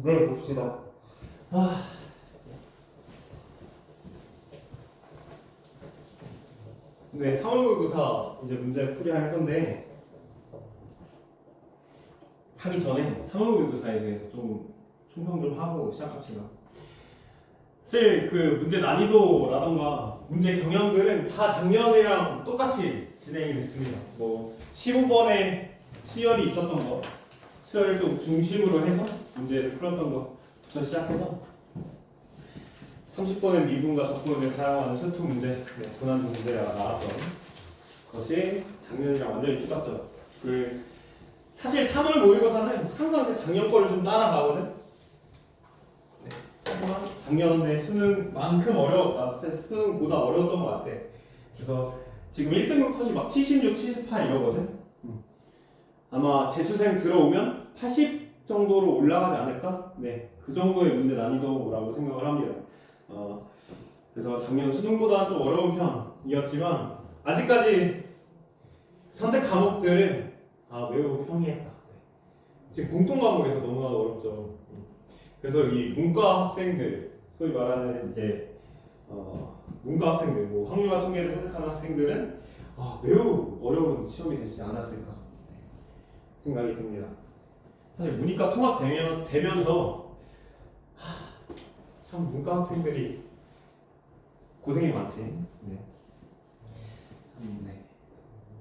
네, 봅시다. 네, 3월 모의고사 이제 문제 풀이할 건데 하기 전에 3월 모의고사에 대해서 좀 총평 좀 하고 시작합시다. 사실 그 문제 난이도라던가 문제 경향들은 다 작년이랑 똑같이 진행이 됐습니다. 뭐 15번에 수열이 있었던 거, 수열을 좀 중심으로 해서 문제를 풀었던 거부터 시작해서 30번의 미분과 적분을 사용하는 스투 문제, 고난도 문제가 나왔던 것이 작년이랑 완전히 똑같죠. 사실 3월 모의고사는 항상 그 작년 거를 좀 따라가거든. 하지만 작년에 수능만큼 어려웠다. 사실 수능보다 어려웠던 것 같아. 그래서 지금 1등급 컷이 막 76, 78 이러거든. 아마 재수생 들어오면 80 정도로 올라가지 않을까? 네, 그 정도의 문제 난이도라고 생각을 합니다. 그래서 작년 수능보다 좀 어려운 편이었지만 아직까지 선택 과목들은 매우 평이했다. 지금 공통 과목에서 너무나 어렵죠. 그래서 이 문과 학생들, 소위 말하는 이제 문과 학생들, 뭐 확률과 통계를 선택하는 학생들은 매우 어려운 시험이 되지 않았을까 생각이 듭니다. 사실 문이과 통합되면서 참 문과 학생들이 고생이 많지.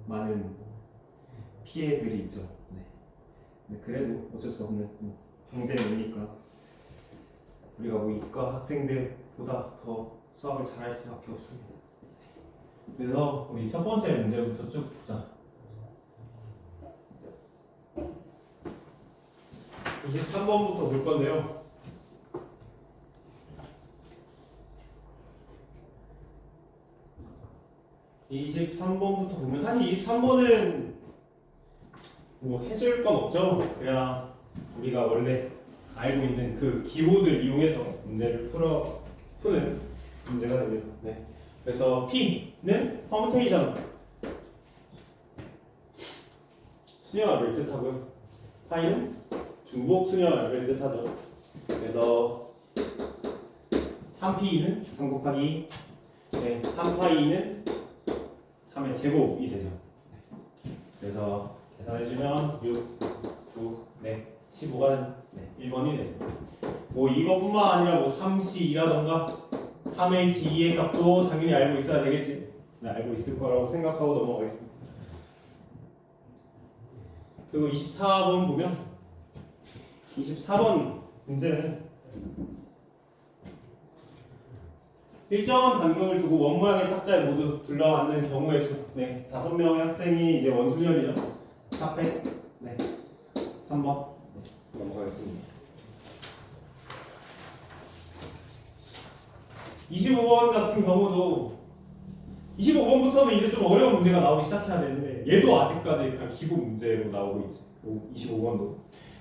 많은 피해들이 있죠. 그래도 어쩔 수 없는 경쟁이니까 우리가 뭐 이과 학생들보다 더 수학을 잘할 수밖에 없습니다. 그래서 우리 첫 번째 문제부터 쭉 보자. 23번부터 볼 건데요. 이 23번부터 보면 사실 23번은 뭐 해줄 건 없죠. 그냥 우리가 원래 알고 있는 그 기호들 이용해서 문제를 푸는 문제가 됩니다. 그래서 P는 퍼뮤테이션 수녀를 뜻하고요. 파이는 중복 수녀를 뜻하죠. 그래서 3P는 3 곱하기 3파이는 3의 제곱이 되죠. 그래서 계산해주면 6, 9, 15가 1번이 되죠. 뭐 이것뿐만 아니라 뭐 3C2라던가 3H2의 값도 당연히 알고 있어야 되겠지. 알고 있을 거라고 생각하고 넘어가겠습니다. 그리고 24번 보면 24번 문제는 일정한 간격을 두고 원 모양의 탁자에 모두 둘러앉는 경우의 수. 5명의 학생이 이제 원수열이죠. 탑백. 3번 넘어가겠습니다. 25번 같은 경우도 25번부터는 이제 좀 어려운 문제가 나오기 시작해야 되는데 얘도 아직까지 그냥 기본 문제로 나오고 있지. 25번도.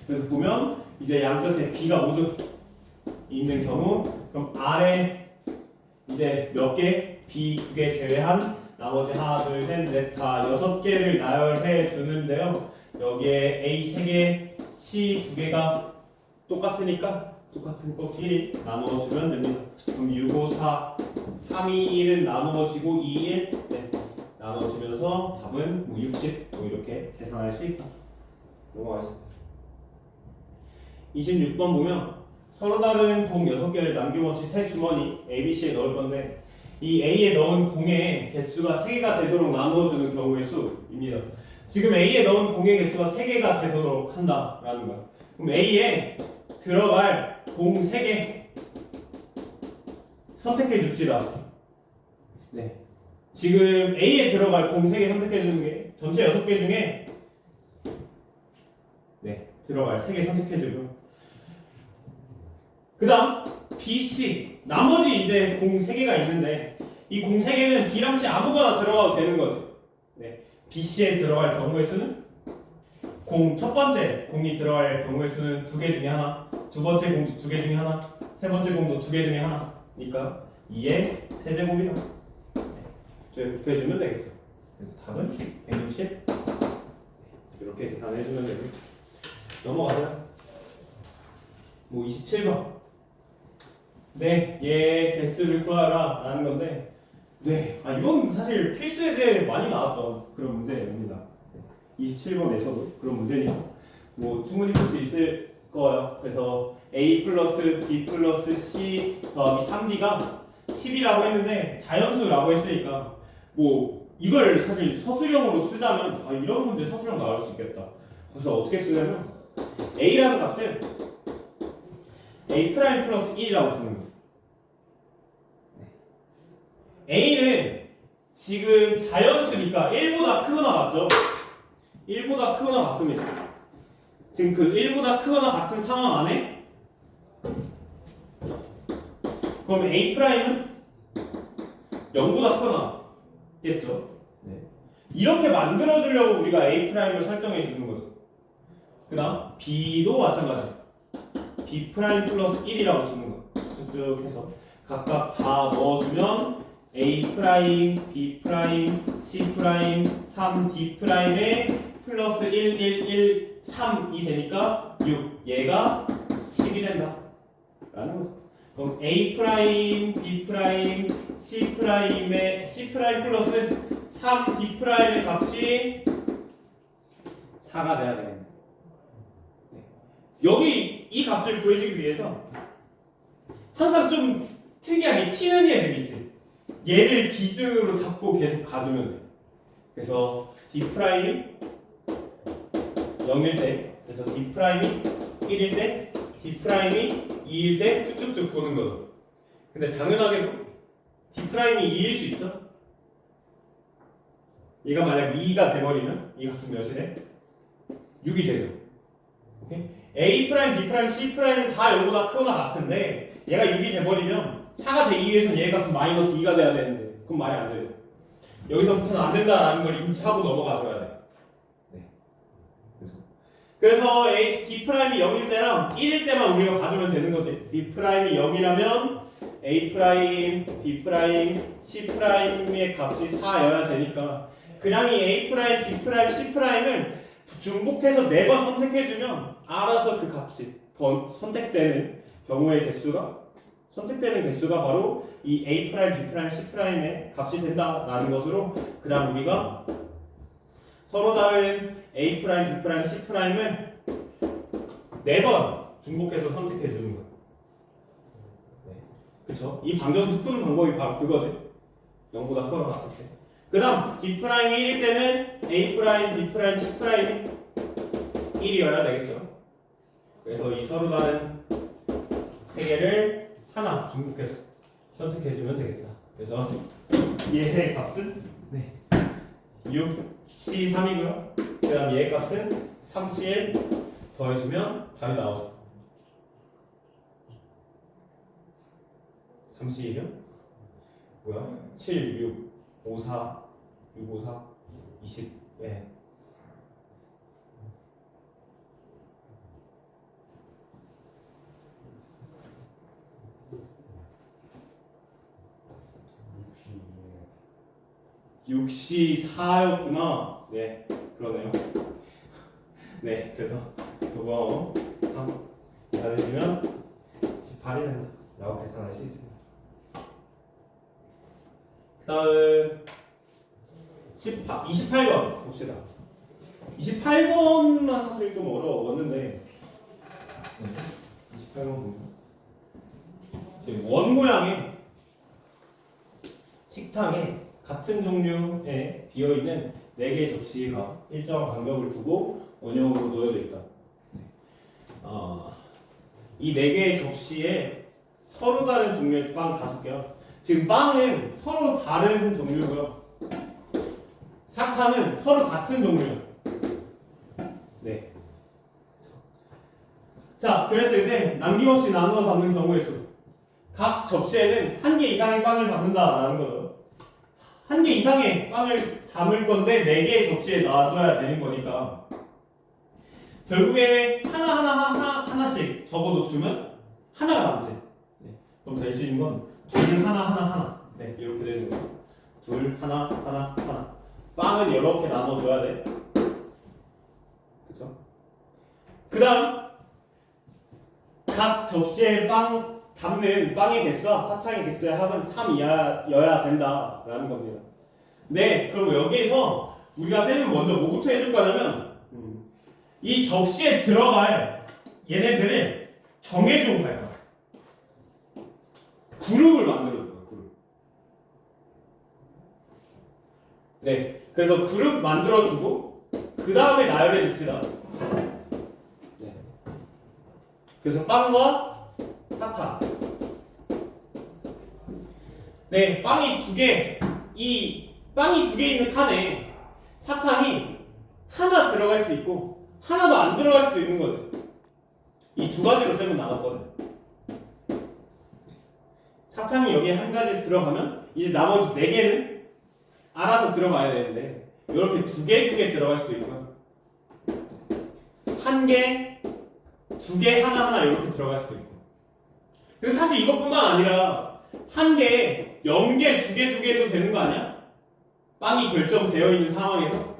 그래서 보면 이제 양 끝에 B가 모두 있는 경우 그럼 R에 이제 몇 개? B 2개 제외한 나머지 하나, 둘, 셋, 넷, 다 6개를 나열해 주는데요. 여기에 A 3개, C 2개가 똑같으니까 똑같은 것끼리 나누어주면 됩니다. 그럼 6, 5, 4, 3, 2, 1은 나누어지고 2, 1 나누어지면서 답은 60 이렇게 계산할 수 있다. 넘어가겠습니다. 26번 보면 서로 다른 공 6개를 남김없이 세 주머니 A, B, C에 넣을 건데 이 A에 넣은 공의 개수가 3개가 되도록 나누어주는 경우의 수입니다. 지금 A에 넣은 공의 개수가 3개가 되도록 한다라는 거야. 그럼 A에 들어갈 공 3개 선택해 줍시다. 지금 A에 들어갈 공 3개 선택해 주는 게 전체 6개 중에 들어갈 3개 선택해 주고 그 다음 B, C 나머지 이제 공 3개가 있는데 이 공 3개는 B랑 C 아무거나 들어가도 되는 거죠. B, C에 들어갈 경우의 수는 첫 번째 공이 들어갈 경우의 수는 2개 중에 하나, 두 번째 공도 2개 중에 하나, 세 번째 공도 2개 중에 하나니까 2의 세제곱이다. 곱해주면 되겠죠. 그래서 답은 160 이렇게 계산해주면 되고 넘어가자. 뭐 27번. 네, 얘 개수를 구하라 라는 건데, 네, 이건 사실 필수 예제에 많이 나왔던 그런 문제입니다. 27번에서도 그런 문제니까 뭐 충분히 풀 수 있을 거예요. 그래서 a 플러스 b 플러스 c 더하기 3d가 10이라고 했는데 자연수라고 했으니까 뭐 이걸 사실 서술형으로 쓰자면 이런 문제 서술형 나올 수 있겠다. 그래서 어떻게 쓰냐면 a라는 값을 a 프라임 플러스 1이라고 두는 거예요. a는 지금 자연수니까 1보다 크거나 같죠? 1보다 크거나 같습니다. 지금 그 1보다 크거나 같은 상황 안에 그럼 a 프라임은 0보다 크거나 같겠죠? 네. 이렇게 만들어주려고 우리가 a 프라임을 설정해 주는 거죠. 그 다음 b도 마찬가지. b 프라임 플러스 1이라고 주는 거. 쭉쭉 해서 각각 다 넣어주면 a 프라임, b 프라임, c 프라임, 3d 프라임에 플러스 1, 1, 1, 3이 되니까 6. 얘가 10이 된다. 라는 거죠. 그럼 a 프라임, b 프라임, c 프라임에 c 프라임 플러스 3d 프라임의 값이 4가 돼야 되겠네. 네. 여기 이 값을 구해주기 위해서 항상 좀 특이하게 튀는 애들 있지. 얘를 기준으로 잡고 계속 가주면 돼. 그래서 d 프라임이 0일 때, 그래서 d 프라임이 1일 때, d 프라임이 2일 때 쭉쭉쭉 보는 거죠. 근데 당연하게도 d 프라임이 2일 수 있어? 얘가 만약 2가 돼버리면 이 값은 몇이 돼? 6이 되죠. 오케이? a 프라임, b 프라임, c 프라임은 다 0보다 크거나 같은데 얘가 6이 돼버리면 4가 되기 위해서는 얘 값은 마이너스 2가 돼야 되는데 그럼 말이 안 되죠. 여기서부터는 안 된다라는 걸 인지하고 넘어가줘야 돼. 네. 그래서 d 프라임이 0일 때랑 1일 때만 우리가 봐주면 되는 거지. d 프라임이 0이라면 a 프라임, b 프라임, c 프라임의 값이 4여야 되니까 그냥 이 a 프라임, b 프라임, c 프라임을 중복해서 4번 선택해주면 알아서 그 값이 선택되는 경우의 개수가 선택되는 개수가 바로 이 a 프라임, b 프라임, c 프라임의 값이 된다라는 것으로 그다음 우리가 서로 다른 a 프라임, b 프라임, c 프라임을 4번 중복해서 선택해 주는 거예요. 네. 그렇죠? 이 방정식 푸는 방법이 바로 그거지. 0보다 커서 같을 때. 그다음 d 프라임이 1일 때는 a 프라임, b 프라임, c 프라임이 1이어야 되겠죠. 그래서 이 서로 다른 세 개를 하나 중복해서 선택해주면 되겠다. 그래서 얘의 값은 6C3이고요. 그 다음 얘의 값은 3C1 더해주면 답이 나오죠. 3C1이요? 뭐야? 7, 6, 5, 4, 6, 5, 4, 20. 예. 육시 4였구나. 네, 그러네요. 네, 그래서 저거 3 잘해주면 18이 된다. 라고 계산할 수 있습니다. 그 다음 28번 봅시다. 28번만 사실 좀 어려웠는데 28번 보면 지금 원 모양의 식탕에 같은 종류의 비어있는 4개의 접시가 일정한 간격을 두고 원형으로 놓여져 있다. 이 4개의 접시에 서로 다른 종류의 빵 5개야. 지금 빵은 서로 다른 종류고요. 사탕은 서로 같은 종류예요. 네. 자, 그랬을 때 남김없이 나누어 담는 경우의 수. 각 접시에는 1개 이상의 빵을 담는다라는 거죠. 1개 이상의 빵을 담을 건데 4개의 접시에 놔둬야 되는 거니까 결국에 하나씩 적어도 주면 하나가 남지. 네. 그럼 될 수 있는 건 둘 하나. 네, 이렇게 되는 거예요. 둘 하나. 빵은 이렇게 나눠줘야 돼. 그쵸? 그 다음 그 각 접시에 빵 담는 빵의 개수와 사탕의 개수의 합은 3 이하여야 된다라는 겁니다. 네, 그럼 여기에서 우리가 쌤은 먼저 뭐부터 해줄 거냐면 이 접시에 들어갈 얘네들을 정해주고 갈 거야. 그룹을 만들어줄 거야. 그룹. 네, 그래서 그룹 만들어주고 그 다음에 나열해 줍시다. 네. 그래서 빵과 사탕. 네, 빵이 두 개. 이 빵이 두 개 있는 칸에 사탕이 하나 들어갈 수 있고 하나도 안 들어갈 수도 있는 거지. 이 두 가지로 쌤은 나눴거든. 사탕이 여기에 한 가지 들어가면 이제 나머지 네 개는 알아서 들어가야 되는데 이렇게 두 개 들어갈 수도 있고 한 개, 두 개, 하나 이렇게 들어갈 수도 있고. 근데 사실 이것뿐만 아니라 한 개, 0개, 두 개도 되는 거 아니야? 빵이 결정되어 있는 상황에서.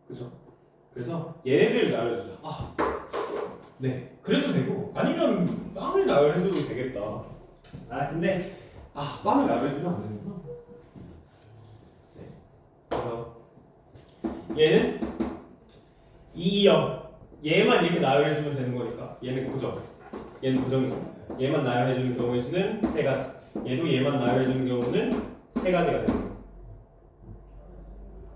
그죠? 그래서 얘네들 나열해주자. 네, 그래도 되고 아니면 빵을 나열해줘도 되겠다. 근데 빵을 나열해주면 안 되는구나. 네. 그래서 얘는 2, 0 얘만 이렇게 나열해주면 되는 거니까 얘는 고정. 얘는 고정이죠. 얘만 나열해주는 경우의 수는 3가지. 얘도 얘만 나열해주는 경우는 3가지가 되는 거예요.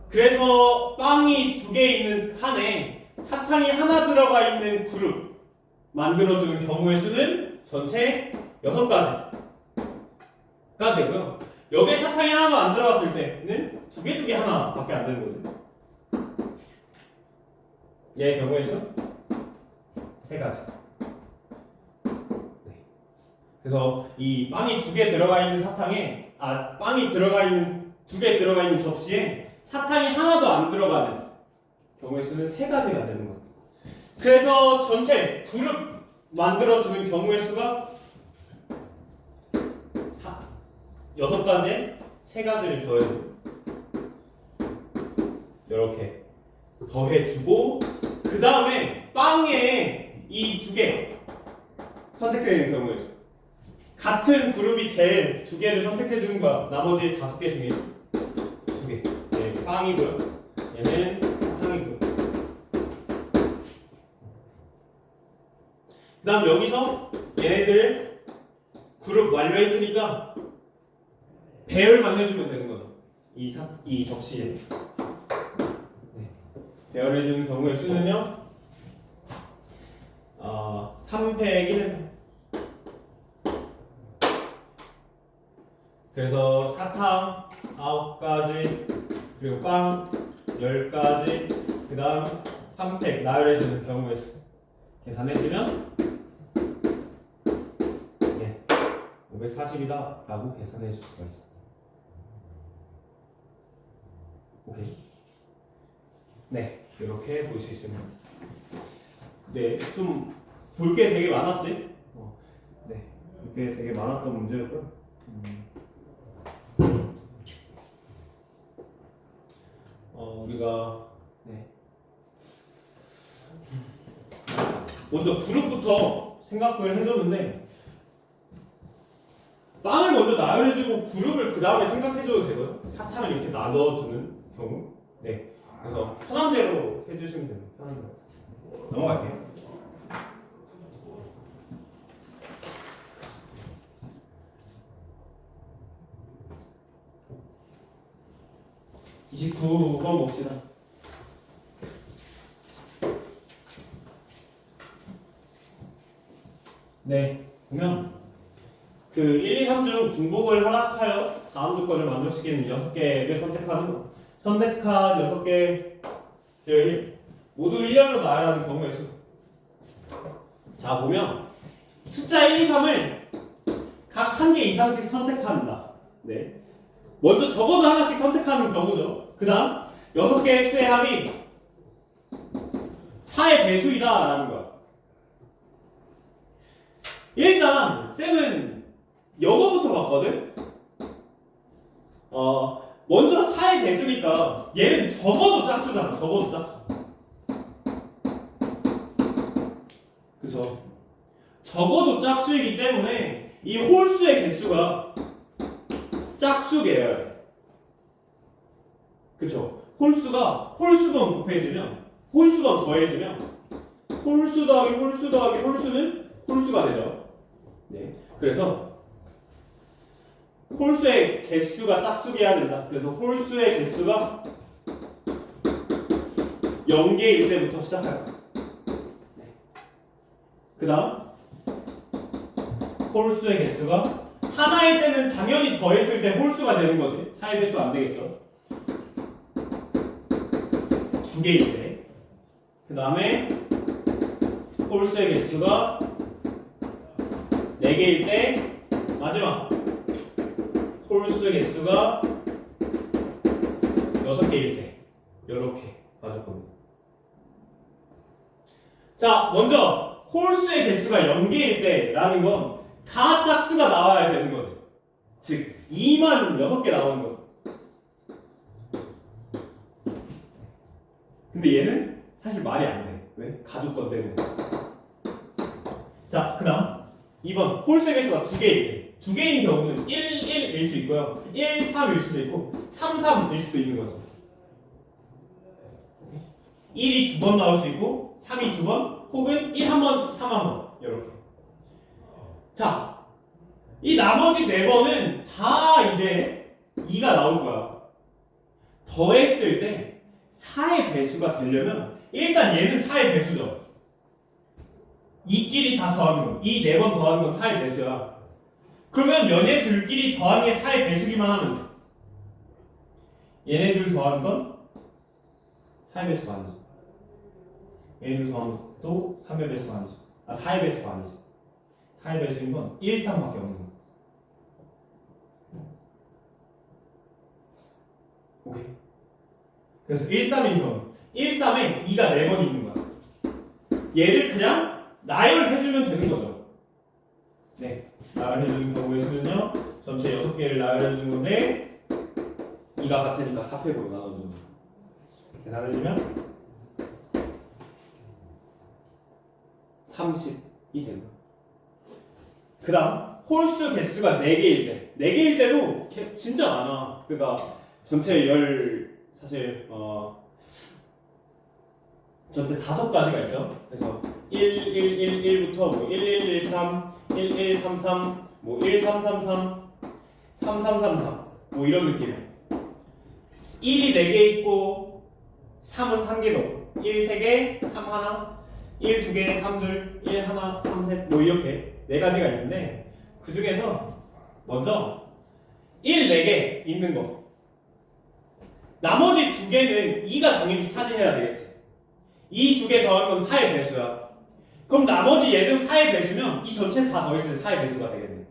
그래서 빵이 2개 있는 칸에 사탕이 하나 들어가 있는 그룹 만들어주는 경우의 수는 전체 6가지가 되고요. 여기에 사탕이 하나도 안 들어갔을 때는 2개 하나밖에 안 되는 거죠. 얘의 경우의 수 3가지. 네. 그래서 이 빵이 2개 들어가 있는 사탕에 빵이 들어가 있는 2개 들어가 있는 접시에 사탕이 하나도 안 들어가는 경우의 수는 3가지가 되는 거예요. 그래서 전체 그룹 만들어주는 경우의 수가 6가지에 3가지를 더해주고 이렇게 더해주고 그 다음에 빵에 이 2개 선택되는 경우의 수 같은 그룹이 될 2개를 선택해주는 거야. 나머지 5개 중에 2개. 네, 빵이고요. 얘는 사탕이고요. 그 다음 여기서 얘네들 그룹 완료했으니까 배열만 해주면 되는 거죠. 이 접시에. 네. 배열해주는 경우의 수는요 301. 그래서 사탕 9가지 그리고 빵 10가지 그 다음 3팩 나열해주는 경우의 수 계산해주면 540이다 라고 계산해 줄 수가 있어. 오케이. 네, 이렇게 볼 수 있습니다. 네, 좀 볼 게 되게 많았지? 네, 이렇게 되게 많았던 문제였고요. 우리가 먼저 그룹부터 생각을 해줬는데 빵을 먼저 나열해주고 그룹을 그 다음에 생각해줘도 되고요. 사탕을 이렇게 나눠주는 경우. 네, 그래서 편한 대로 해주시면 됩니다. 편한 대로. 넘어갈게요. (29번) 봅시다. 네, 보면 그 1, 2, 3 중 중복을 허락하여 다음 조건을 만족시키는 6개를 선택한 6개를 모두 1년으로 나열하는 경우의 수. 자, 보면 숫자 1, 2, 3을 각 1개 이상씩 선택한다. 네. 먼저 적어도 하나씩 선택하는 경우죠. 그 다음 6개의 수의 합이 4의 배수이다 라는 거야. 일단 쌤은 영어부터 봤거든? 먼저 4의 배수니까 얘는 적어도 짝수잖아. 적어도 짝수. 그쵸? 적어도 짝수이기 때문에 이 홀수의 개수가 짝수계여야 돼. 그쵸? 홀수번 곱해지면 홀수번 더해지면 홀수 더하기 홀수 더하기 홀수는 홀수가 되죠. 네. 그래서 홀수의 개수가 짝수계여야 된다. 그래서 홀수의 개수가 0개일 때부터 시작해요. 네. 그 다음 홀수의 개수가 하나일 때는 당연히 더했을 때 홀수가 되는 거지. 4의 배수 안 되겠죠. 2개일 때. 그 다음에 홀수의 개수가 4개일 때. 마지막 홀수의 개수가 6개일 때. 이렇게 맞을 겁니다. 자, 먼저 홀수의 개수가 0개일 때라는 건 다 짝수가 나와야 되는 거죠. 즉 2만 6개 나오는 거죠. 근데 얘는 사실 말이 안 돼. 왜? 가족권 때문에. 자, 그 다음 2번 홀수의 개수가 2개일 때. 2개인 경우는 1, 1일 수 있고요. 1, 3일 수도 있고 3, 3일 수도 있는 거죠. 1이 2번 나올 수 있고 3이 2번 혹은 1 한 번, 3 한 번 이렇게. 자, 이 나머지 4번은 다 이제 2가 나올 거야. 더했을 때 4의 배수가 되려면 일단 얘는 4의 배수죠. 이끼리 다 더하는 거. 이 4번 더하는 건 4의 배수야. 그러면 얘네들끼리 더하는 게 4의 배수기만 하면 돼. 얘네들 더하는 건 4의 배수가 아니지. 얘네들 더하는 것도 3의 배수가 아니지. 4의 배수가 아니지. 4의 배수인 건 1, 3밖에 없는 거야. 오케이. 그래서 1, 3인 경우 1, 3에 2가 4번 있는 거야. 얘를 그냥 나열해주면 되는 거죠. 네. 나열해주는 경우의 수는요. 전체 6개를 나열해주는 건데 2가 같으니까 4팩으로 나눠주는 거야. 계산해주면 30이 되는 거야. 그 다음 홀수 개수가 4개일 때 4개일 때도 진짜 많아. 그러니까 전체 사실 전체 5가지가 있죠. 그래서 1, 1, 1, 1부터 뭐 1, 1, 1, 3, 1, 1, 3, 3, 뭐 1, 3, 3, 3, 3, 3, 3, 3, 뭐 이런 느낌이야. 1이 4개 있고 3은 1개 더. 1, 3개, 3 하나, 1, 2개, 3 둘, 1 하나, 3 셋, 뭐 이렇게 4가지가 있는데 그 중에서 먼저 1, 4개 있는 거. 나머지 2개는 2가 당연히 차지해야 되겠지. 이 2개 더한 건 4의 배수야. 그럼 나머지 얘도 4의 배수면 이 전체 다 더했을 때 4의 배수가 되겠네.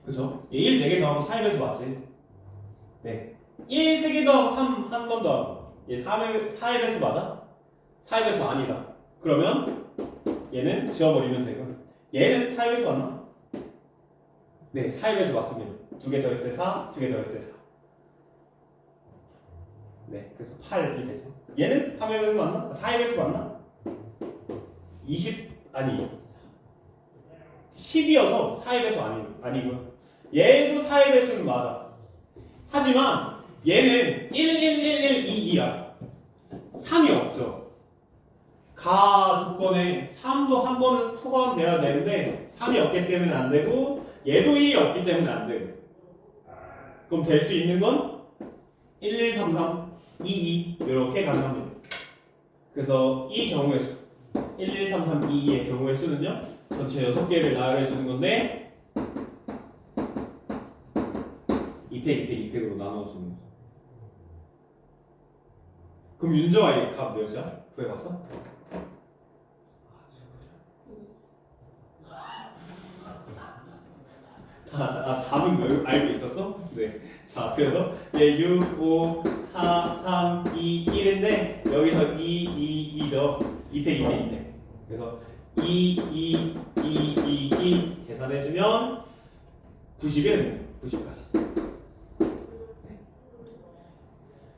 그죠? 1, 4개 더하면 4의 배수 맞지? 네. 1, 3개 더하고 3, 한 번 더하고 얘 4의 배수 맞아? 4의 배수 아니다. 그러면 얘는 지워버리면 되고 얘는 4의 배수 맞나? 네, 4의 배수 맞습니다. 2개 더했을 때 4, 2개 더했을 때 4. 네, 그래서 8이 되죠. 얘는 3의 배수 맞나? 4의 배수 맞나? 10이어서 4의 배수 아니고요. 얘도 4의 배수는 맞아. 하지만 얘는 1, 1, 1, 1, 2, 2야. 3이 없죠. 가 조건에 3도 한 번은 초과돼야 되는데 3이 없기 때문에 안 되고 얘도 1이 없기 때문에 안 돼요. 그럼 될 수 있는 건 1, 1, 3, 3, 2, 2 이렇게 가능합니다. 그래서 이 경우의 수 1, 1, 3, 3, 2, 2의 경우의 수는요 전체 6개를 나열해 주는 건데 2팩, 2팩, 2팩으로 나눠주는 거죠. 그럼 윤정아 이 값 몇이야? 구해봤어? 답은 알고 있었어? 네. 자, 그래서 얘 6, 5, 4, 3, 2, 1인데 여기서 2, 2, 2죠. 2팩, 2팩, 2팩. 그래서 2, 2, 2, 2, 2 계산해주면 91, 90까지. 네.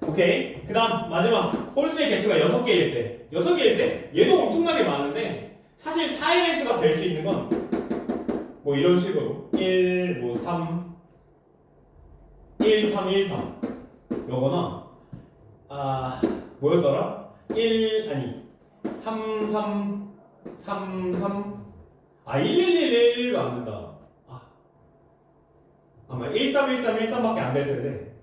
오케이. 그 다음 마지막 홀수의 개수가 6개일 때 6개일 때 얘도 엄청나게 많은데 사실 4의 배수가 될 수 있는 건 뭐 이런 식으로 1, 뭐 3, 1, 3, 1, 3 요거나 뭐였더라? 1 아니 3, 3, 3, 3 1, 1, 1, 1가 안 된다. 아마 1, 3, 1, 3, 1, 3밖에 안 될 텐데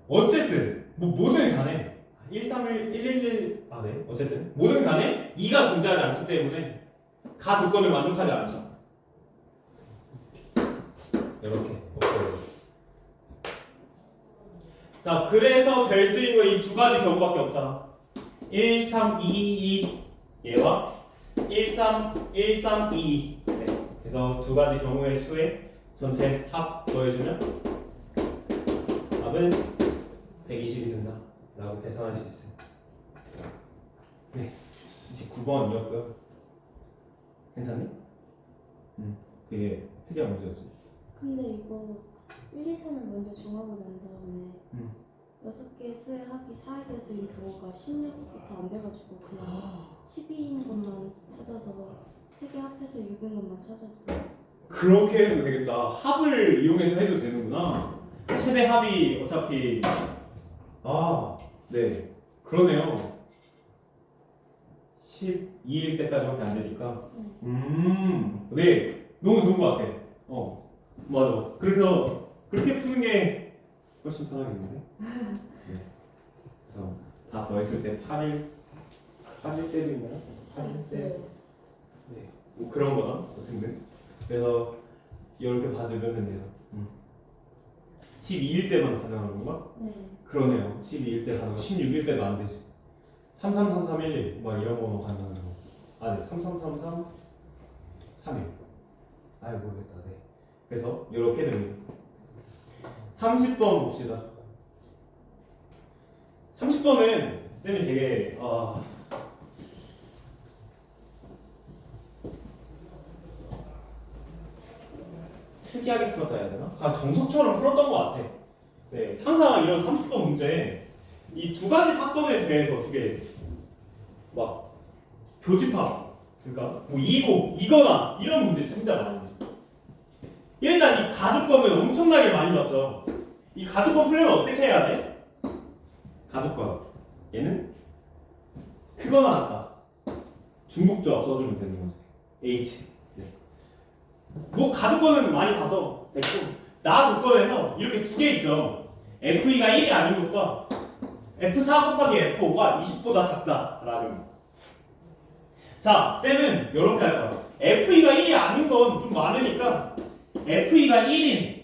어쨌든 뭐 뭐든 간에 1, 3, 1, 1, 1, 1 네. 어쨌든 뭐든 간에 2가 존재하지 않기 때문에 가 조건을 만족하지 않죠. 이렇게. 자, 그래서 될 수 있는 건 이 두 가지 경우밖에 없다. 1, 3, 2, 2 얘와 1, 3, 1, 3, 2, 2. 네. 그래서 두 가지 경우의 수의 전체 합 더해주면 답은 120이 된다 라고 계산할 수 있어요. 네, 이제 9번이었고요. 괜찮니? 되게 특이한 문제였지. 근데 이거 1, 2, 3을 먼저 정하고 난 다음에 6개의 수의 합이 4에 대해서인 경우가 16부터 안 돼가지고 그냥 12인 것만 찾아서 3개 합해서 6인 것만 찾아도 그렇게 해도 되겠다. 합을 이용해서 해도 되는구나. 최대 합이 어차피 네, 그러네요. 12일 때까지밖에 안 되니까. 네, 너무 좋은 것 같아. 맞아. 그래서 그렇게 푸는 게 훨씬 편하겠는데. 네. 그래서 다 더했을 때 8일 때도 있나요? 8일 때. 네, 뭐 그런 거나 어쨌든. 그래서 이렇게 봐주면 되네요. 12일 때만 가능한 건가? 네. 그러네요. 12일 때 가능하고 16일 때도 안 되지. 333311 막 이런 거만 가능한 거. 네. 3333 31. 모르겠다. 네. 그래서 이렇게 됩니다. 30번 봅시다. 30번은 쌤이 되게 특이하게 풀었다 해야 되나? 정석처럼 풀었던 것 같아. 네, 항상 이런 30번 문제에 이 두 가지 사건에 대해서 되게 막 교집합, 그러니까 뭐 이거나 이런 문제 진짜 많이. 일단 이 가족권을 엄청나게 많이 봤죠. 이 가족권 풀려면 어떻게 해야 돼? 가족권 얘는 크거나 같다. 중복조합 써주면 되는 거죠. H. 네. 뭐 가족권은 많이 봐서 됐고 나 조건에서 이렇게 두 개 있죠. F2가 1이 아닌 것과 F4 곱하기 F5가 20보다 작다라는 거. 자, 쌤은 이렇게 할 거야. F2가 1이 아닌 건 좀 많으니까 F2가 1인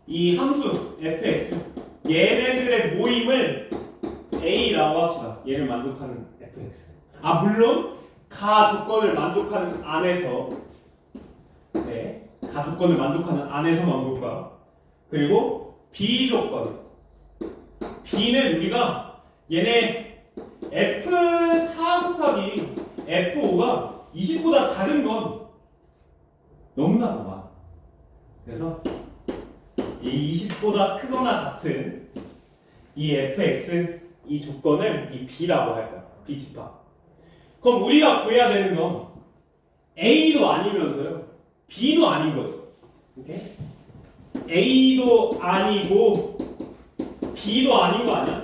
이 함수 fx 얘네들의 모임을 A라고 합시다. 얘를 만족하는 fx. 물론 가 조건을 만족하는 안에서 가 조건을 만족하는 안에서만 볼 거야. 그리고 B 조건. B는 우리가 얘네 F4 곱하기 F5가 20보다 작은 건 너무나 더 많아. 그래서 이 20보다 크거나 같은 이 fx 이 조건을 이 B라고 할 거야. B 집합. 그럼 우리가 구해야 되는 건 A도 아니면서요. B도 아닌 거죠. 오케이? A도 아니고 B도 아닌 거 아니야?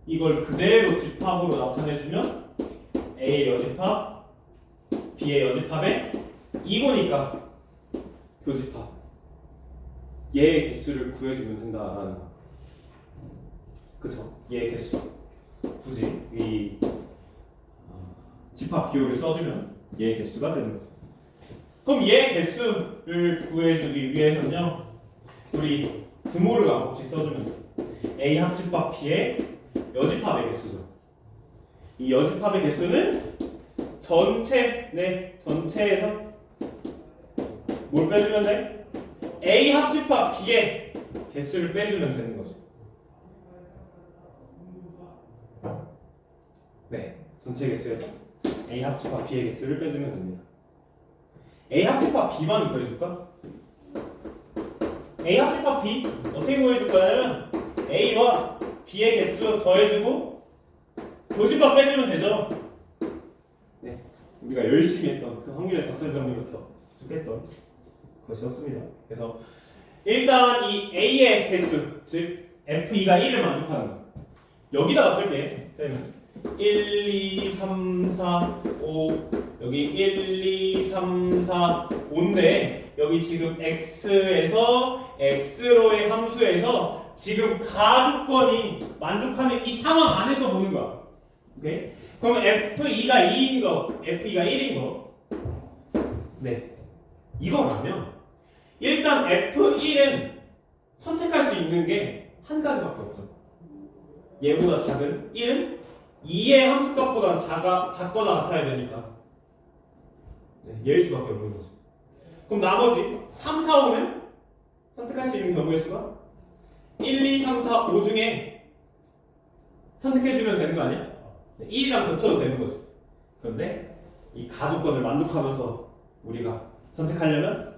이걸 그대로 집합으로 나타내주면 A의 여집합, B의 여집합에 이거니까 교집합. 얘의 개수를 구해주면 된다라는 거. 그쵸? 얘의 개수. 굳이 이 집합 기호를 써주면 얘의 개수가 되는 거죠. 그럼 얘의 개수를 구해주기 위해서는요, 우리 드모르 방법칙 써주면 돼요. A 합집합 B의 여집합의 개수죠. 이 여집합의 개수는 전체에서 뭘 빼주면 돼? A 합집합 B의 개수를 빼주면 되는 거죠. 네, 전체 개수에서 A 합집합 B의 개수를 빼주면 됩니다. A 합집합 B만 구해줄까? A 합집합 B 어떻게 구해줄 거냐면 A와 B의 개수 더해주고 교집합 빼주면 되죠. 네, 우리가 열심히 했던 그 확률의 덧셈 정리부터 쭉 했던 것이었습니다. 그래서 일단 이 A의 개수, 즉 F2가 1을 만족하는 거. 여기다가 쓸게. 1, 2, 3, 4, 5 여기 1, 2, 3, 4, 5인데 여기 지금 X에서 X로의 함수에서 지금 가주권이 만족하는 이 상황 안에서 보는 거야. 오케이? 그럼 F2가 2인 거, F2가 1인 거. 네. 이거라면 일단 F1은 선택할 수 있는 게 한 가지밖에 없어. 얘보다 작은 1은 2의 함수값보다 작거나 같아야 되니까 네, 얘일 수밖에 없는 거죠. 그럼 나머지 3, 4, 5는 선택할 수 있는 경우의 수가 1, 2, 3, 4, 5 중에 선택해주면 되는 거 아니야? 1이랑 겹쳐도 되는 거지. 그런데 이 가족권을 만족하면서 우리가 선택하려면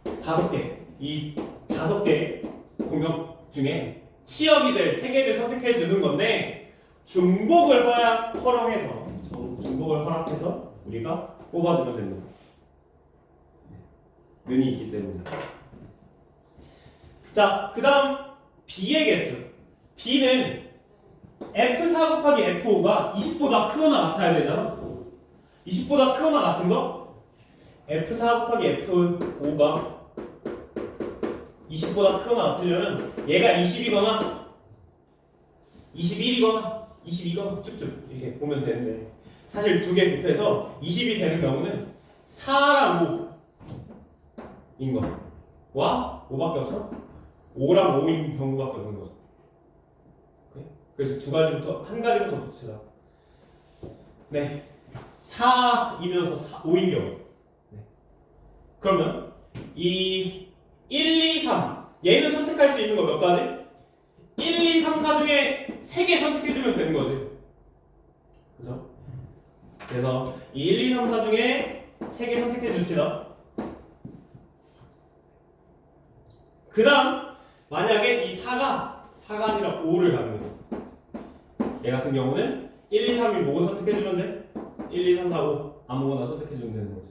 5개, 이 5개 공격 중에 치역이 될 3개를 선택해주는 건데 중복을 허용해서 중복을 허락해서 우리가 뽑아주면 됩니다. 는이 있기 때문에. 자, 그 다음 B의 개수. B는 F4 곱하기 F5가 20보다 크거나 같아야 되잖아. 20보다 크거나 같은 거 F4 곱하기 F5가 20보다 크거나 같으려면 얘가 20이거나 21이거나 22거나 쭉쭉 이렇게 보면 되는데 사실 두 개 곱해서 20이 되는 경우는 4랑 5인 거와 5밖에 없어? 5랑 5인 경우밖에 없는 거죠. 그래서 한 가지부터 붙이자. 네, 4이면서 5인 경우. 네. 그러면 이 1, 2, 3 얘는 선택할 수 있는 거 몇 가지? 1, 2, 3, 4 중에 3개 선택해주면 되는 거지. 그죠? 그래서 이 1, 2, 3, 4 중에 3개 선택해줍시다. 그 다음 만약에 이 4가 아니라 5를 가지고 얘 같은 경우는 1, 2, 3이 뭐고 선택해주면 돼? 1, 2, 3, 4, 5 아무거나 선택해주면 되는 거지.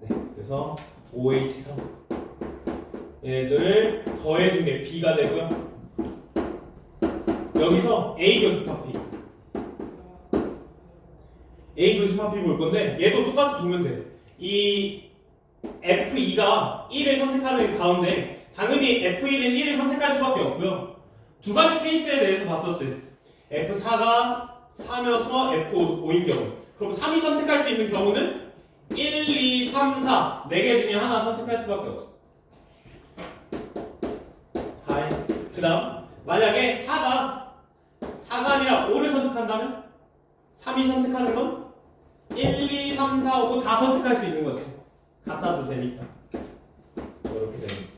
네, 그래서 OH3 얘네들을 더해준 게 B가 되고요. 여기서 A 교집합 P A 교집합 P 볼 건데 얘도 똑같이 두면 돼. 이 F2가 1을 선택하는 가운데 당연히 F1은 1을 선택할 수밖에 없고요. 두 가지 케이스에 대해서 봤었지. F4가 4면서 F5인 경우. 그럼 3이 선택할 수 있는 경우는 1, 2, 3, 4 4개 중에 하나 선택할 수밖에 없어. 4에 그 다음 만약에 4가 아니라 5를 선택한다면 3이 선택하는 건 1, 2, 3, 4, 5 다 선택할 수 있는 거지. 같아도 되니까 이렇게 되는 거지.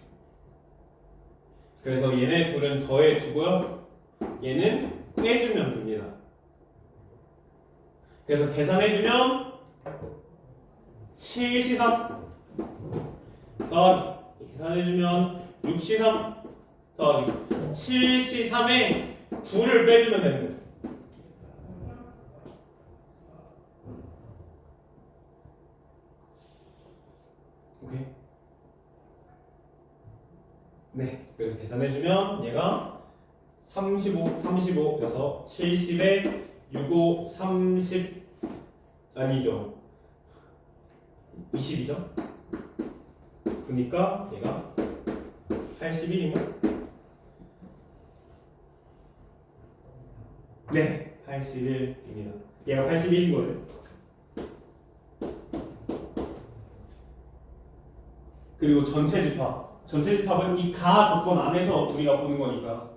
그래서 얘네 둘은 더해주고요. 얘는 빼주면 됩니다. 그래서 계산해주면 7C3 더하기 계산해주면 6C3 더하기 7C3에 9를 빼주면 됩니다. 오케이? 네, 그래서 계산해주면 얘가 35여서 70에 65, 30 아니죠. 20이죠. 그러니까 얘가 81인가? 네, 81입니다. 얘가 81인 거죠. 그리고 전체 집합은 이 가 조건 안에서 우리가 보는 거니까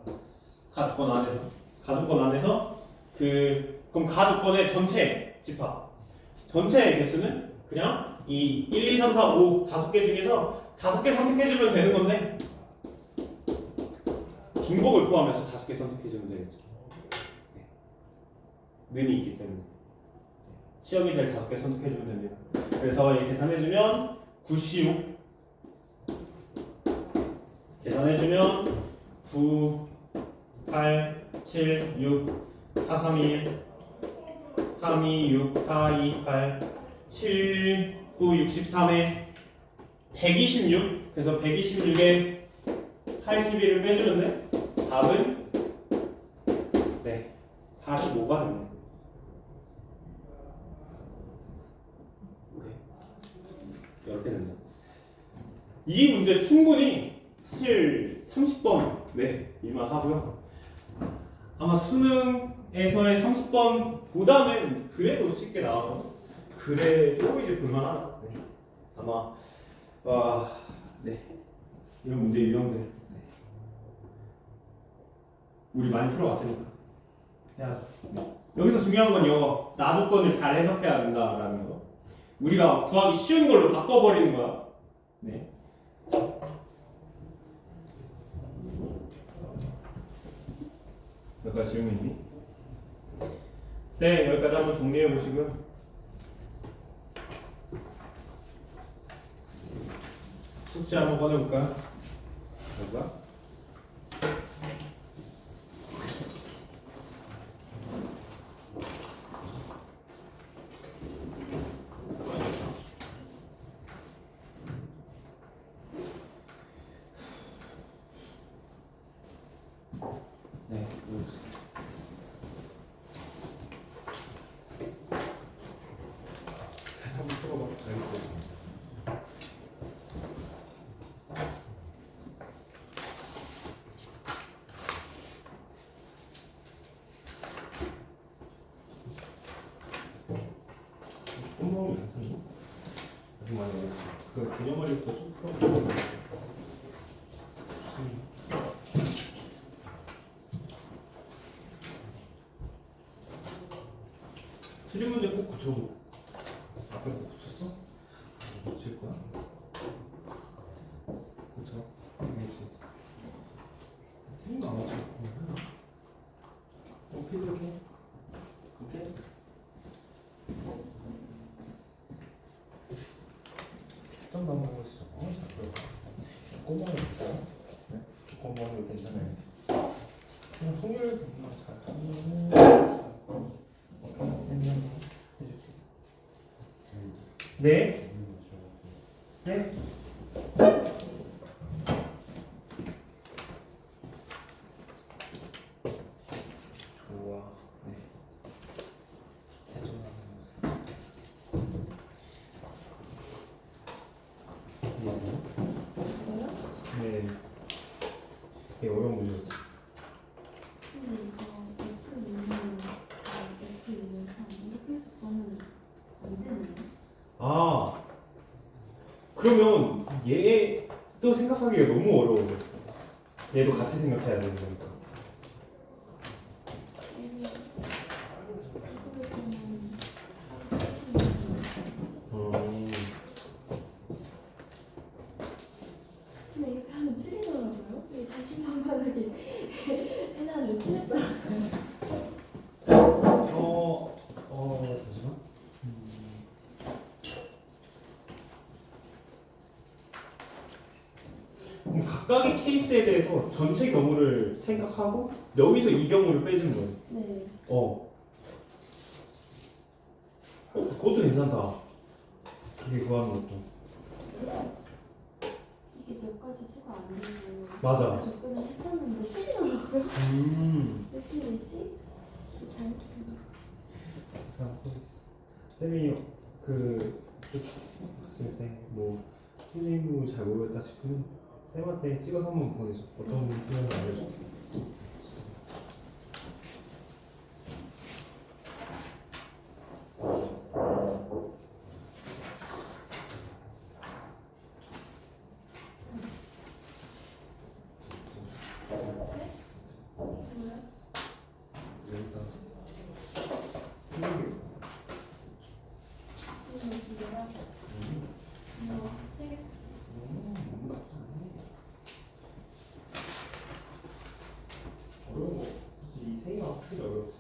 가 조건 안에서 그럼 가 조건의 전체 집합 전체 개수는 그냥 이 1, 2, 3, 4, 5 5개 중에서 5개 선택해주면 되는 건데 중복을 포함해서 5개 선택해주면 되겠죠. 네. 는이 있기 때문에 시험이 될 5개 선택해주면 됩니다. 그래서 이 계산해주면 9C6 계산해주면 9, 8, 7, 6, 4, 3, 1 3, 2, 6, 4, 2, 8, 7, 9, 63에 126. 그래서 126에 81을 빼주면 돼. 답은 네 45가 됐네. 오케이. 이렇게 된다. 이 문제 충분히 사실 30번 네 이만 하고요. 아마 수능에서의 30번보다는 그래도 쉽게 나와서 그래도 이제 볼만하다. 네. 아마 네 이런 문제 유형들 네. 우리 많이 풀어왔으니까 해야죠. 네. 여기서 중요한 건 이거 나조건을 잘 해석해야 된다라는 거. 우리가 구하기 쉬운 걸로 바꿔버리는 거야. 네. 몇 가지 질문 있니? 네, 여기까지 한번 정리해 보시고요. 숙제 한번 꺼내볼까요? 볼까? 네, 다시 한번 풀어봐. 알겠어요. 꼼꼼히 괜찮니? 아주 많이 어려워. 그 개념머리부터 쭉 풀어보고. 틀린 문제 꼭 고쳐보. 앞에 꼭 고쳤어? 고칠 거야? 고쳐. 알겠지. 틀린 거 안 고쳐. 오케이 이렇게. 오케이. 좀 넘어가시죠. 꼼꼼히 볼까요? 네? 꼼꼼히 괜찮아요. 그냥 통일 부분만 잘 하면은. 네. 네. 좋아. 네. 대충 네. 되게 어려운 문제였지. 근데 이거 F 있는 F 있는 3 이렇게 해서 저는 안 되는데. 아, 그러면 얘도 생각하기가 너무 어려워. 얘도 같이 생각해야 되는 거니까. 근데 이렇게 하면 틀리더라고요. 이게 자신만만하게 해놨는데 틀렸더라고요. 잠시만. 그럼 각각의 케이스에 대해서 전체 경우를 생각하고 여기서 이 경우를 빼주는 거예요. 네. 그것도 괜찮다. 이게 구하는 것도. 이게 몇 가지 수가 안 되고 맞아. 접근을 했었는데 틀리더라고요. 왜 틀리지? 잘못했나? 자, 쌤이 봤을 때 뭐 틀린 부분 잘 모르겠다 싶으면 쌤한테 찍어서 한번 보내줘. 어떤 부분 틀렸는지 알려줘. 여기서 어려운 거 사실 이 세개가 확실히 어렵지.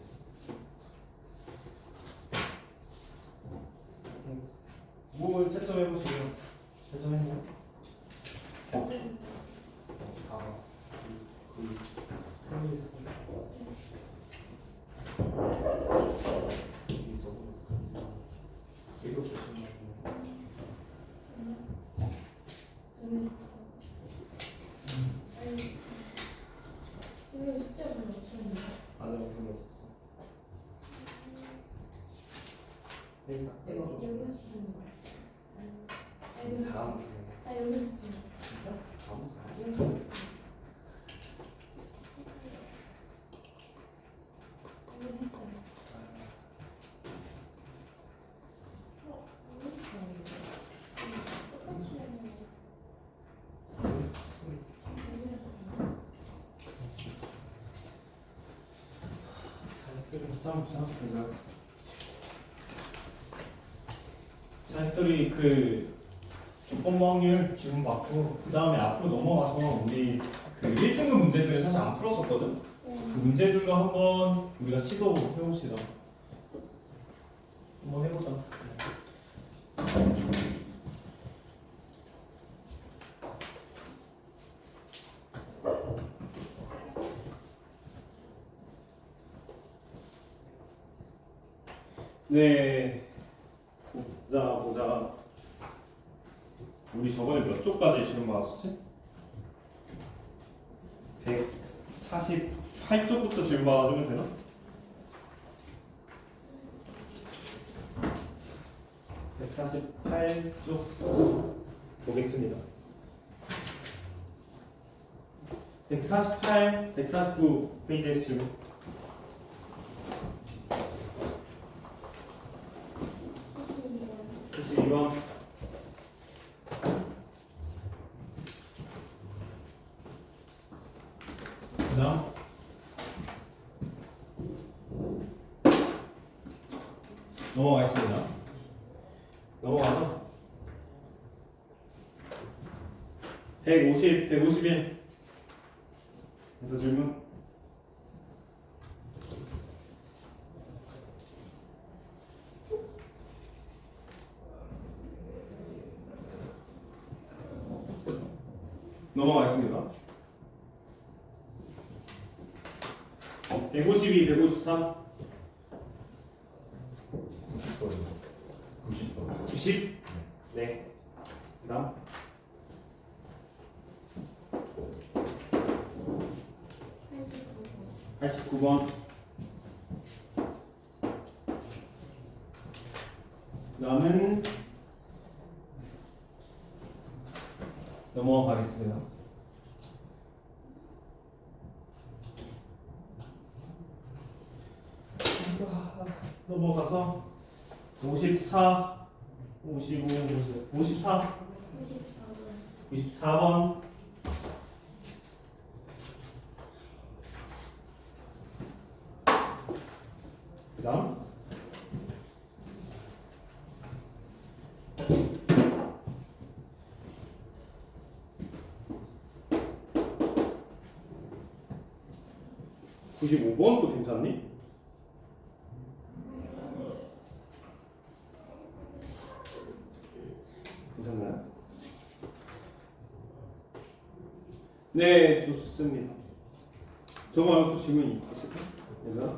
뭘 채점해보시면 채점했나요? 4, 9, 8, 1, 2, 여기서 푸는 거야. 다음 여기서 푸는 거야. 진짜? 다음 여기서 푸는 거야. 여기 했어요. 똑같이 하는 거. 자스토리 그 조건부 확률 지금 받고 그 다음에 앞으로 넘어가서 우리 그 1등급 문제들을 사실 안 풀었었거든. 그 문제들도 한번 우리가 시도해봅시다. 한번 해보자. 네, 보자. 우리 저번에 몇 쪽까지 시험 받았었지? 148쪽부터 시험 받아주면 되나? (148쪽) 보겠습니다. 148, 149 페이지에 쓰고 72번 그 다음 넘어가겠습니다. 넘어가서 150, 151 그래서 질문 넘어가겠습니다. 152, 153 90? 네. 그 다음 89번 그 다음은 넘어가겠습니다. 넘어가서 54, 55, 54, 54번 그 다음 95번 또 괜찮니? 괜찮나요? 네, 좋습니다. 저거 말고 또 질문이 있을까? 얘들아?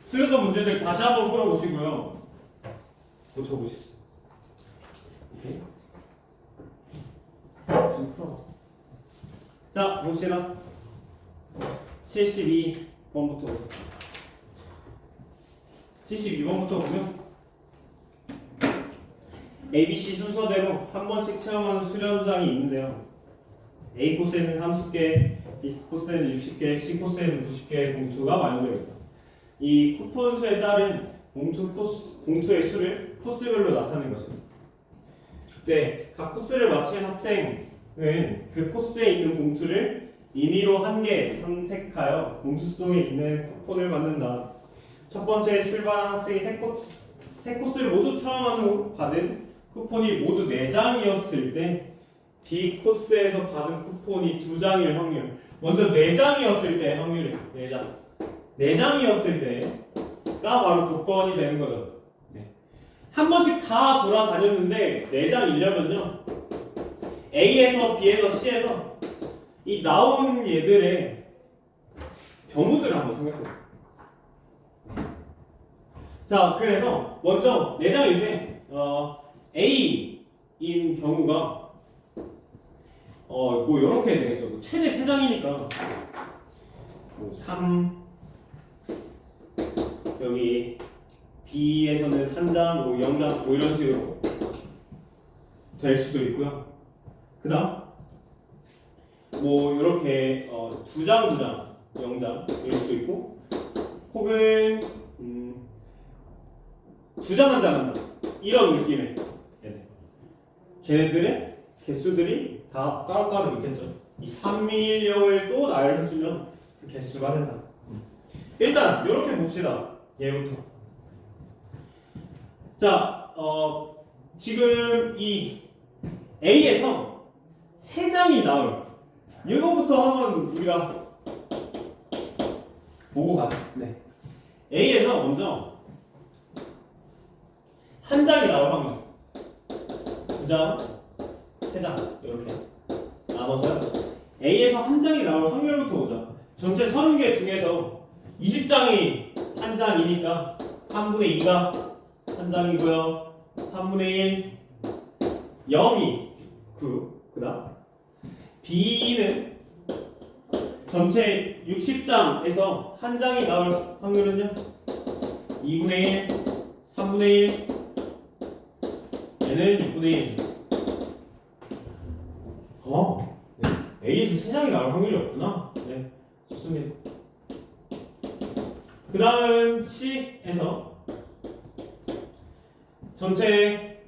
틀렸던 문제들 다시 한번 풀어보시고요. 고쳐보시죠. 오케이. 지금 풀어. 자, 봅시다. 72번부터 72번부터 보면 ABC 순서대로 한 번씩 체험하는 수련장이 있는데요. A 코스에는 30개, B 코스에는 60개, C 코스에는 90개의 봉투가 마련되어 있다. 이 쿠폰 수에 따른 봉투의 수를 코스별로 나타낸 것입니다. 그때 각 코스를 마친 학생은 그 코스에 있는 봉투를 임의로 한 개 선택하여 봉투 수동에 있는 쿠폰을 받는다. 첫 번째 출발한 학생이 세 코스를 모두 체험하는 받은 쿠폰이 모두 4장이었을 때 B 코스에서 받은 쿠폰이 2장일 확률. 먼저 4장이었을 때 확률이 4장. 4장이었을 때가 바로 조건이 되는 거죠. 네. 한 번씩 다 돌아다녔는데 4장이려면요. A에서 B에서 C에서 이 나온 얘들의 경우들을 한번 생각해보세요. 자, 그래서 먼저 4장일 때 A인 경우가 뭐 이렇게 되겠죠. 뭐 최대 3장이니까 뭐 3 여기 B에서는 한 장, 뭐 0장, 뭐 이런 식으로 될 수도 있고요. 그 다음 뭐 이렇게 2장, 0장일 수도 있고, 혹은 2장, 한 장 이런 느낌의 얘들. 걔네들의 개수들이 다 따로따로 있겠죠. 이 3인력을 또 나열해주면 그 개수가 된다. 일단 이렇게 봅시다. 얘부터. 자, 지금 이 A에서 3장이 나올 이거부터 한번 우리가 보고 가자. 네. A에서 먼저 한 장이 나올 확률 2장, 3장 이렇게 나눠서요. A에서 한 장이 나올 확률부터 보자. 전체 30개 중에서 20장이 한 장이니까 3분의 2가 한 장이고요. 3분의 1, 0이 9. 그 다음 B는 전체 60장에서 한 장이 나올 확률은요 2분의 1, 3분의 1, 얘는 6분의 1이죠. 네. A에서 3장이 나올 확률이 없구나. 네, 좋습니다. 그 다음 C에서 전체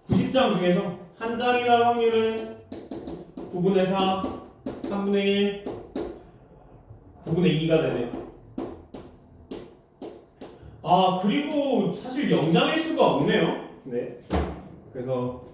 90장 중에서 한 장이 나올 확률은 9분의 4, 3분의 1, 9분의 2가 되네요. 아, 그리고 사실 0장일 수가 없네요. 네. 그래서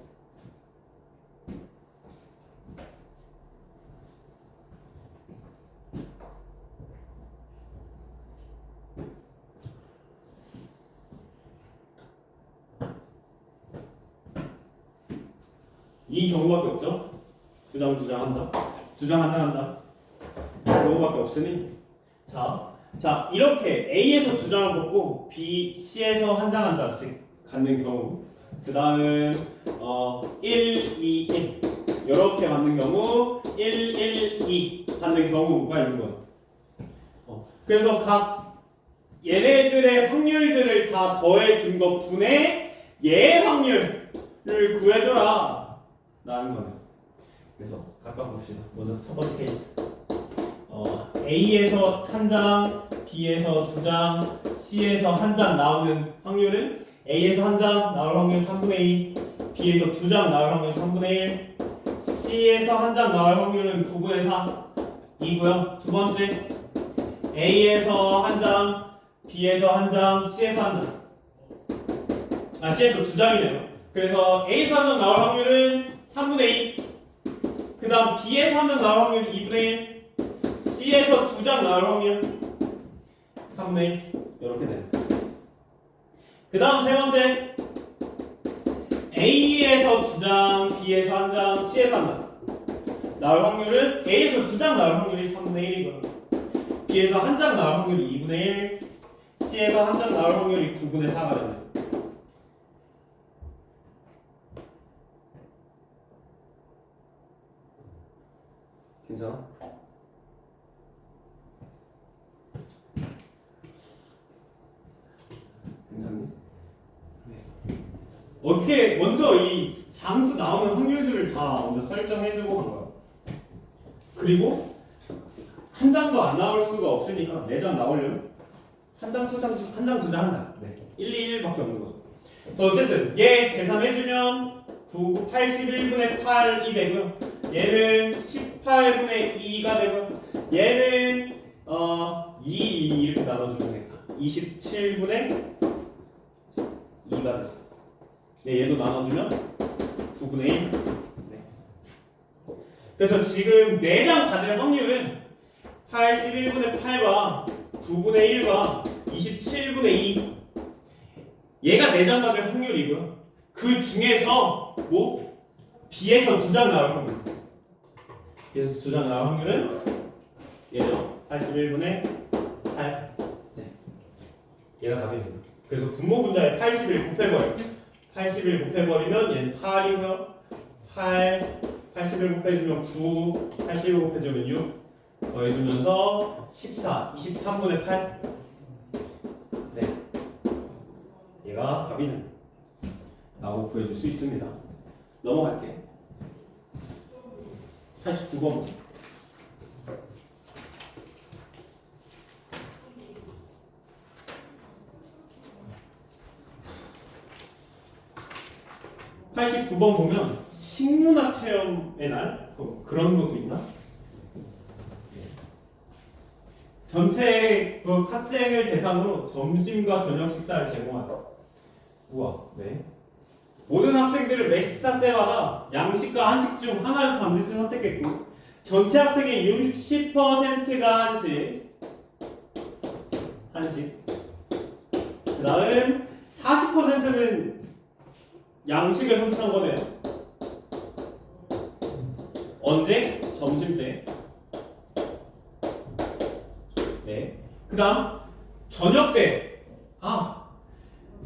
이 경우밖에 없죠. 2장, 2장, 1장, 2장, 1장, 1장 경우밖에 없으니 자 이렇게 A에서 2장을 뽑고 B, C에서 한 장 한 장씩 갖는 경우, 그 다음 1, 2, 1 이렇게 갖는 경우 1, 1, 2 갖는 경우가 있는 거예요. 그래서 각 얘네들의 확률들을 다 더해준 것분의 얘의 확률을 구해줘라 라는 거네요. 그래서 각각 봅시다. 먼저 첫 번째 케이스. A에서 한 장, B에서 2장, C에서 한 장 나오는 확률은 A에서 한 장 나올 확률 3분의 2, B에서 2장 나올 확률 3분의 1, C에서 한 장 나올 확률은 9분의 4 이고요. 두 번째, A에서 한 장, B에서 한 장, C에서 한 장. C에서 2장이네요. 그래서 A에서 한 장 나올 확률은 3분의 2. 그 다음 B에서 한 장 나올 확률 2분의 1. C에서 2장 나올 확률 3분의 1. 이렇게 돼요. 그 다음 세 번째, A에서 2장, B에서 한 장, C에서 한 장 나올 확률은 A에서 2장 나올 확률이 3분의 1이고요. B에서 한 장 나올 확률이 2분의 1. C에서 한 장 나올 확률이 9분의 4가 됩니다. 괜찮아? 괜찮니? 네. 어떻게 먼저 이 장수 나오는 확률들을 다 먼저 설정해주고 한 거야. 그리고 한 장도 안 나올 수가 없으니까 4장 나오려면 한 장, 2장, 한 장, 2장, 한 장. 네. 1, 2, 1밖에 없는 거죠. 어쨌든 얘 계산해주면 81분의 8이 되고요. 얘는 18분의 2가 되고요. 얘는 2 이렇게 나눠주면 되겠다. 27분의 2가 되죠. 네, 얘도 나눠주면 9분의 1. 네. 그래서 지금 4장 받을 확률은 81분의 8과 9분의 1과 27분의 2. 얘가 4장 받을 확률이고요. 그 중에서 뭐 B에서 2장 나올 확률. B에서 2장 나올 확률은 얘죠. 81분의 8. 네. 얘가 답이네요. 그래서 분모 분자에 81 곱해버려. 81 곱해버리면 얘는 8이고요. 8, 81 곱해주면 9, 81 곱해주면 6. 더해주면서 14, 23분의 8. 얘가 답이네 라고 구해줄 수 있습니다. 넘어갈게. 89번. 보면 식문화 체험의 날 그런 것도 있나? 전체 그 학생을 대상으로 점심과 저녁 식사를 제공한다. 우와, 네. 모든 학생들은 매 식사 때마다 양식과 한식 중 하나를 반드시 선택했고 전체 학생의 60%가 한식 그 다음 40%는 양식을 선택한 거네요. 언제? 점심때. 네. 그 다음 저녁때.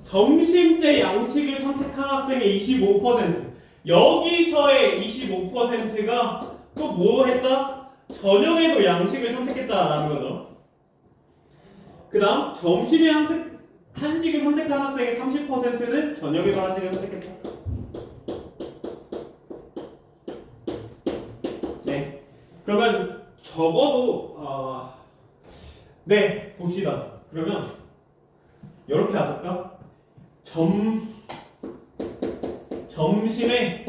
점심때 양식을 선택한 학생의 25%. 여기서의 25%가 또 뭐 했다? 저녁에도 양식을 선택했다라는 거죠. 그 다음 점심에 한식을 선택한 학생의 30%는 저녁에도 한식을 선택했다. 네. 그러면 적어도 네 봅시다. 그러면 이렇게 하실까? 점심에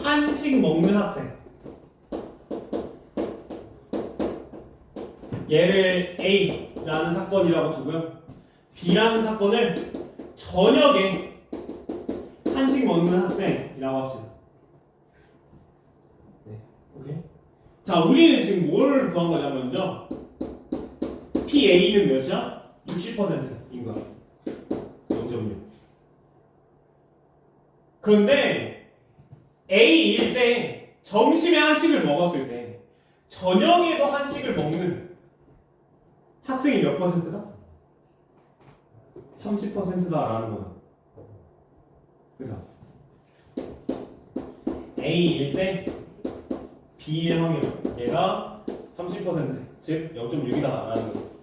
한식 먹는 학생. 얘를 A라는 사건이라고 두고요. B라는 사건을 저녁에 한식 먹는 학생이라고 합시다. 네, 오케이. 자, 우리는 지금 뭘 구한 거냐면요. PA는 몇이야? 60%인 거야. 0.6. 그런데 A일 때 점심에 한식을 먹었을 때 저녁에도 한식을 먹는 학생이 몇 %다? 30%다라는 거죠. 그래서 A일 때 B의 확률 얘가 30% 즉 0.6이다라는 거죠.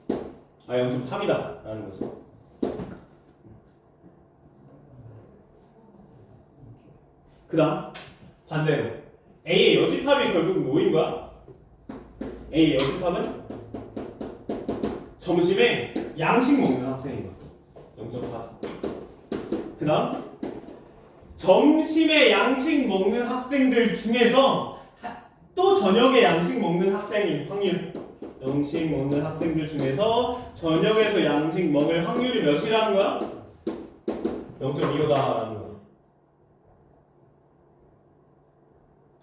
0.3이다라는 거죠. 그 다음 반대로 A의 여집합이 결국 뭐인 거야? A의 여집합은 점심에 양식 먹는 학생인 거야. 0.4. 그 다음 점심에 양식 먹는 학생들 중에서 또 저녁에 양식 먹는 학생인 확률. 양식 먹는 학생들 중에서 저녁에서 양식 먹을 확률이 몇이라는 거야? 0.25다라는 거야.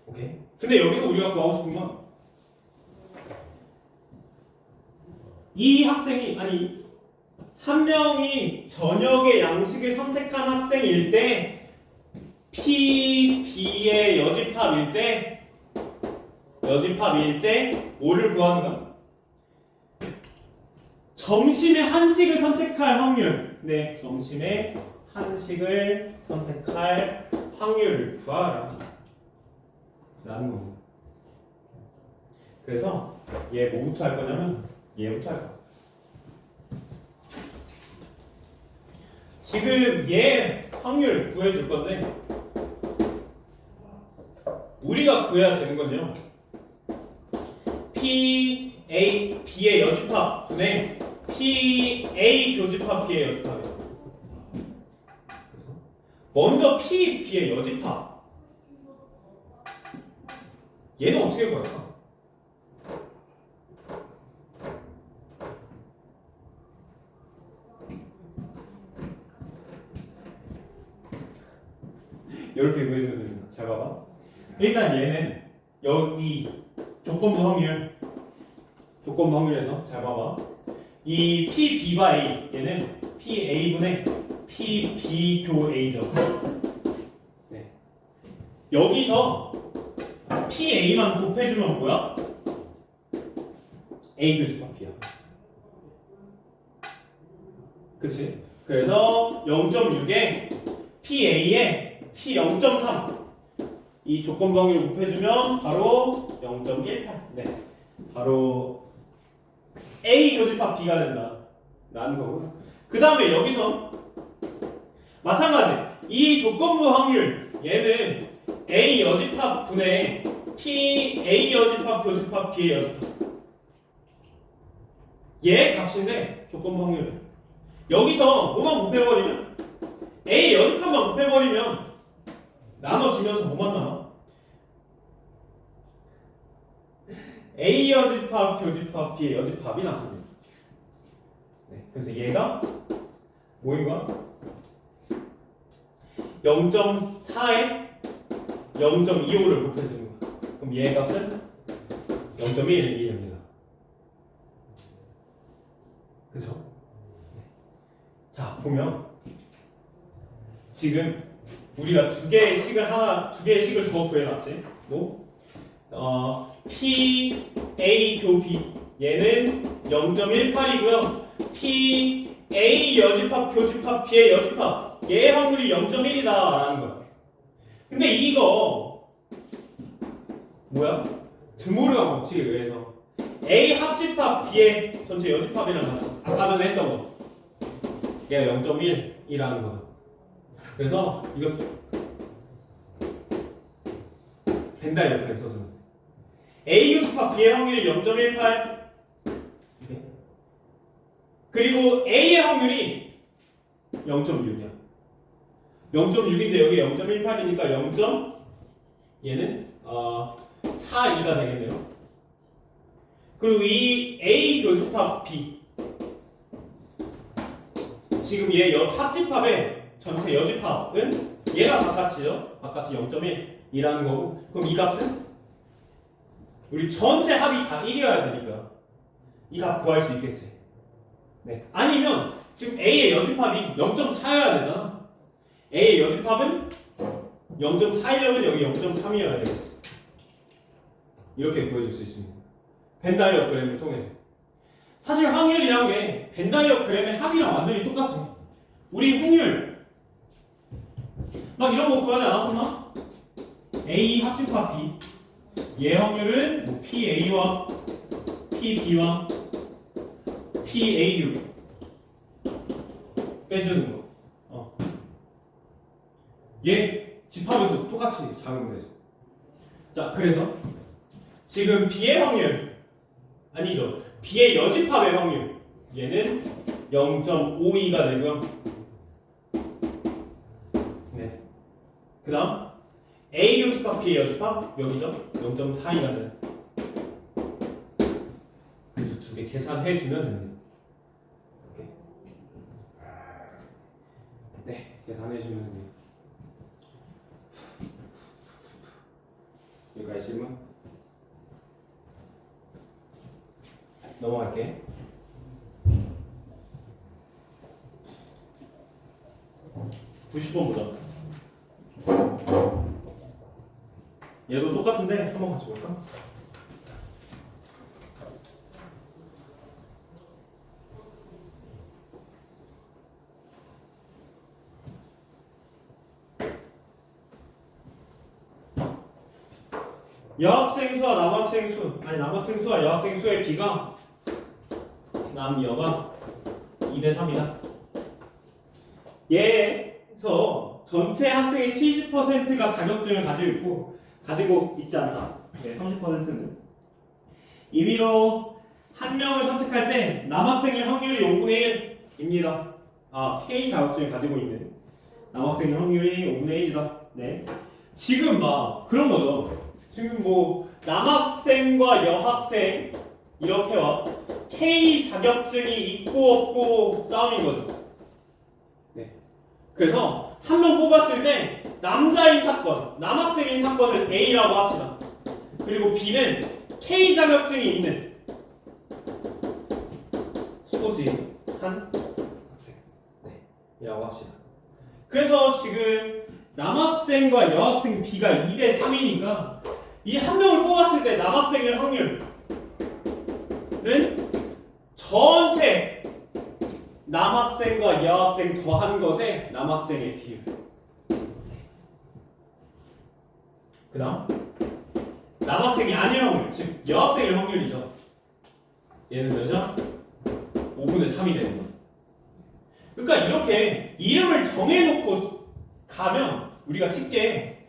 오케이. 근데 여기서 우리가 구하고 싶은 건 이 학생이 한 명이 저녁에 양식을 선택한 학생일 때 P, B의 여집합일 때 뭐를 구하는 거야? 점심에 한식을 선택할 확률. 네, 점심에 한식을 선택할 확률을 구하라. 라는 겁니다. 그래서 얘 뭐부터 할 거냐면 얘부터 할 거야. 지금 얘 확률 구해줄 건데 우리가 구해야 되는 건요. P, A, B의 여집합 분의 P, A 교집합 B의 여집합이에요. 먼저 P, B의 여집합. 얘는 어떻게 구할까? 이렇게 구해주면 됩니다. 잘 봐봐. 일단 얘는 여기 조건부 확률에서 잘 봐봐. 이 P, B와 A 얘는 P, A분의 P, B 교 A죠. 네. 여기서 P, A만 곱해주면 뭐야? A 교집합 B야. 그치? 그래서 0.6에 PA에 P 0.3 이 조건부 확률을 곱해주면 바로 0.18. 네, 바로 A 교집합 B가 된다 라는 거고요. 그 다음에 여기서 마찬가지 이 조건부 확률 얘는 A 여집합 분의 P A 여집합 교집합 B의 여집합 얘 값인데 조건부 확률은 여기서 뭐만 곱해버리면 A 여집합만 곱해버리면 나눠지면서 뭐만 남아? A 여집합 교집합 B의 여집합이 남습니다. 네, 그래서 얘가 뭐인 거야? 0.4에 0.25를 곱해주는 거야. 그럼 얘 값은 0.1입니다. 그죠? 자, 보면 지금 우리가 두 개의 식을 더 구해놨지. 뭐? P A 교 B 얘는 0.18이고요. P A 여집합 교집합 B의 여집합 얘의 확률이 0.1이다라는 거야. 근데 이거 뭐야? 드모르간 법칙에 의해서 A 합집합 B의 전체 여집합이랑 같이 아까 전에 했던 거 얘가 0.1이라는 거죠. 그래서 이것도 벤다이 역할을 써주면 돼. A 교집합 B의 확률이 0.18 그리고 A의 확률이 0.6이야. 0.6인데 여기 0.18이니까 0. 얘는 42가 되겠네요. 그리고 이 A 교집합 B 지금 얘 합집합의 전체 여집합은 얘가 바깥이죠. 바깥이 0.1이라는 거고 그럼 이 값은 우리 전체 합이 다 1이어야 되니까 이 값 구할 수 있겠지. 네. 아니면 지금 A의 여집합이 0.4여야 되잖아. A의 여집합은 0.4이려면 여기 0.3이어야 되겠지. 이렇게 구해줄 수 있습니다. 벤다이어그램을 통해서. 사실 확률이란 게 벤다이어그램의 합이랑 완전히 똑같아. 우리 확률 막 이런 거 구하지 않았었나? A 합집합 B 얘 확률은 뭐 PA와 PB와 PAU 빼주는 거. 얘 집합에서 똑같이 작용되죠. 자, 그래서 지금 B의 확률 아니죠. B의 여집합의 확률 얘는 0.52가 되고요. 네. 그다음 A 교집합 B의 여집합 여기죠. 0.42가 되는. 그래서 두 개 계산해 주면 됩니다. 이렇게. 네, 계산해 주면 됩니다. 여기까지 질문 넘어갈게. (90번) 보자. 얘도 똑같은데 한번 같이 볼까? 여학생 수와 남학생 수, 아니 남학생 수와 여학생 수의 비가 남여가 2대3이다. 얘에서 전체 학생의 70%가 자격증을 가지고 있지 않다. 네, 30%는 임의로 한 명을 선택할 때 남학생의 확률이 5분의 1입니다. K 자격증을 가지고 있는 남학생의 확률이 5분의 1이다. 네. 지금 막 그런 거죠. 지금 뭐 남학생과 여학생 이렇게와 K 자격증이 있고 없고 싸움인 거죠. 네. 그래서 한 명 뽑았을 때 남자인 사건, 남학생인 사건을 A라고 합시다. 그리고 B는 K 자격증이 있는 소지한 학생. 네. 이라고 합시다. 그래서 지금 남학생과 여학생 B가 2대3이니까 이 한 명을 뽑았을 때 남학생의 확률은 전체 남학생과 여학생 더한 것의 남학생의 비율. 그 다음 남학생이 아닌 확률, 즉 여학생의 확률이죠. 얘는 몇이야? 5분의 3이 되는 거야. 그러니까 이렇게 이름을 정해놓고 가면 우리가 쉽게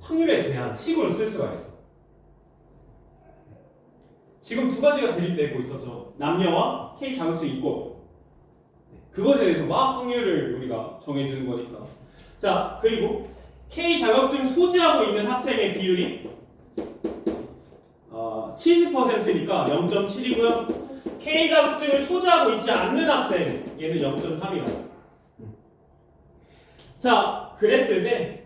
확률에 대한 식으로 쓸 수가 있어. 지금 두 가지가 대립되고 있었죠. 남녀와 K 자격증 있고 그것에 대해서 막 확률을 우리가 정해주는 거니까. 자, 그리고 K 자격증 소지하고 있는 학생의 비율이 70%니까 0.7이고요. K 자격증을 소지하고 있지 않는 학생 얘는 0.3이다. 자, 그랬을 때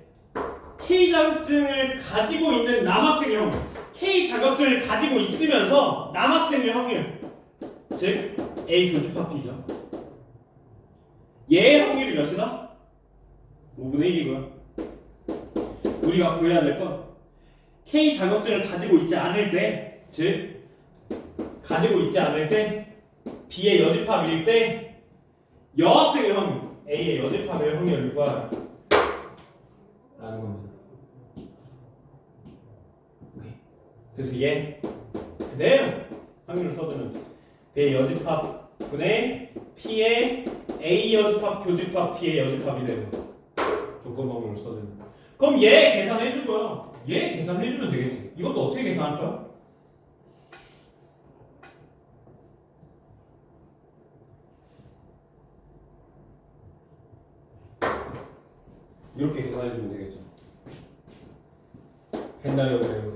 K 자격증을 가지고 있는 남학생의 확률, K 자격증을 가지고 있으면서 남학생의 확률, 즉 A 교집합 B죠. 얘의 확률이 몇이다? 5분의 1이고요. 우리가 구해야 될 건 K 자격증을 가지고 있지 않을 때, 즉 가지고 있지 않을 때 B의 여집합일 때 여학생의 확률, A의 여집합의 확률을 구하라 라는 겁니다. 오케이. 그래서 얘 그대로 확률을 써주면 B의 여집합 분의 P의 A 여집합 교집합 B의 여집합이 되는 조건 확률을 써주는. 그럼 얘 계산해 줄 거야. 얘 계산해 주면 되겠지. 이것도 어떻게 계산할 거야? 이렇게 계산해 주면 되겠죠. 됐나요, 그래요?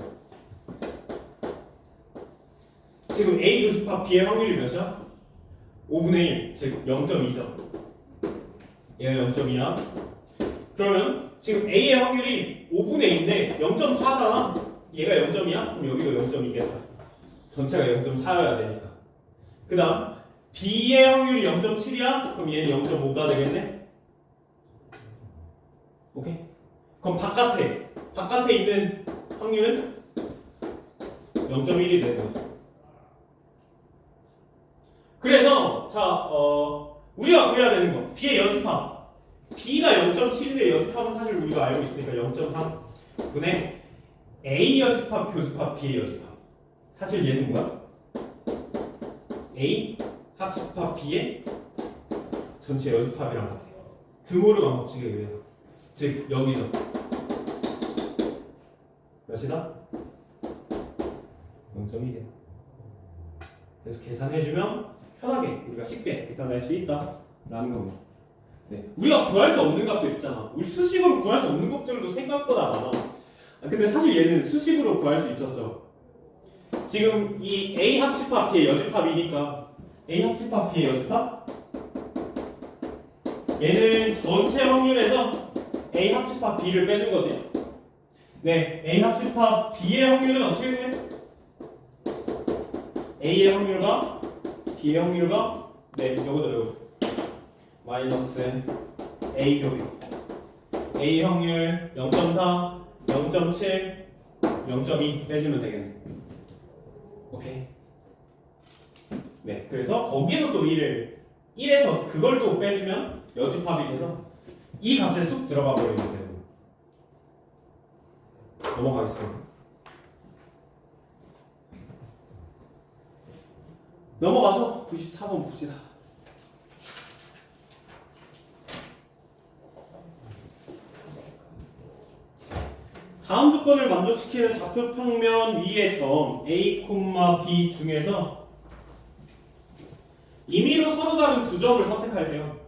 지금 A 교집합 B의 확률이 몇이야? 5분의 1, 즉 0.2죠. 얘가 0.2야. 그러면 지금 A의 확률이 5분의 2인데 0.4잖아. 얘가 0.2야? 그럼 여기도 0.2겠다. 전체가 0.4여야 되니까. 그 다음 B의 확률이 0.7이야? 그럼 얘는 0.5가 되겠네? 오케이? 그럼 바깥에 있는 확률은 0.1이 되는 거죠. 그래서 자, 우리가 구해야 되는 거 B의 여집합. B가 0.7인데 여집합은 사실 우리가 알고 있으니까 0.3 분의 A 여집합 교집합 B의 여집합. 사실 얘는 뭐야? A 합집합 B의 전체 여집합이랑 같아요. 드모르간 법칙에 의해서. 즉 여기서 몇이다? 0.1이야. 그래서 계산해주면 편하게 우리가 쉽게 계산할 수 있다라는 겁니다. 네. 우리가 구할 수 없는 값도 있잖아. 우리 수식으로 구할 수 없는 것들도 생각보다 많아. 근데 사실 얘는 수식으로 구할 수 있었죠. 지금 이 A 합집합 B의 여집합이니까 A 합집합 B의 여집합 얘는 전체 확률에서 A 합집합 B를 빼준 거지. 네, A 합집합 B의 확률은 어떻게 돼? A의 확률과 B의 확률과 네, 요거죠. 마이너스 A 교비. A 확률 0.4, 0.7, 0.2 빼주면 되겠네. 오케이. 네, 그래서 거기에서 또 1에서 그걸 또 빼주면 여집합이 돼서 이 값에 쑥 들어가 버리면 되는 거예요. 넘어가겠습니다. 넘어가서 94번 봅시다. 다음 조건을 만족시키는 좌표 평면 위의 점 A, B 중에서 임의로 서로 다른 두 점을 선택할게요.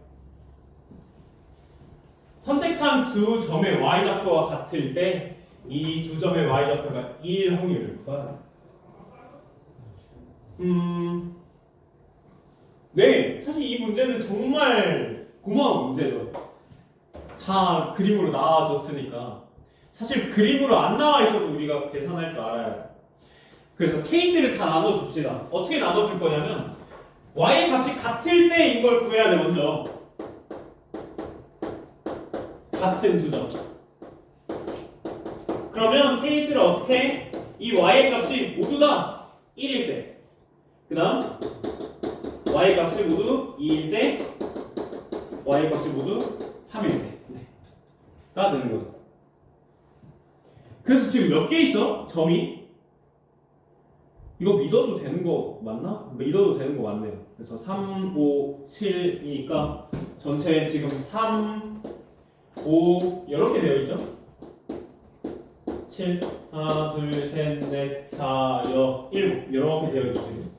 선택한 두 점의 y좌표가 같을 때 이 두 점의 y좌표가 1 확률을 구하라. 네, 사실 이 문제는 정말 고마운 문제죠. 다 그림으로 나와줬으니까. 사실 그림으로 안 나와 있어도 우리가 계산할 줄 알아요. 그래서 케이스를 다 나눠줍시다. 어떻게 나눠줄 거냐면 y의 값이 같을 때인 걸 구해야 돼. 먼저 같은 두 점. 그러면 케이스를 어떻게 해? 이 y의 값이 모두 다 1일 때, 그 다음 y의 값이 모두 2일 때, y의 값이 모두 3일 때가 되는 거죠. 그래서 지금 몇 개 있어? 점이 이거 믿어도 되는 거 맞나? 믿어도 되는 거 맞네요. 그래서 3, 5, 7이니까 전체 지금 3, 5 이렇게 되어 있죠? 7, 하나, 둘, 셋, 넷, 다, 여, 7 이렇게 되어 있죠 지금.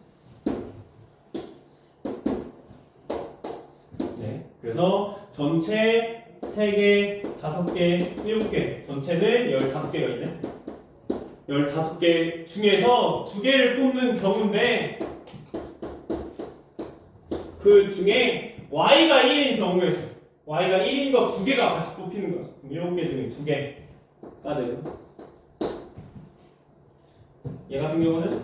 네, 그래서 전체 3개, 5개, 7개 전체는 15개가 있네. 15개 중에서 2개를 뽑는 경우인데 그 중에 y가 1인 경우에 y가 1인 거 2개가 같이 뽑히는 거야. 그럼 7개 중에 2개가 되고 얘 같은 경우는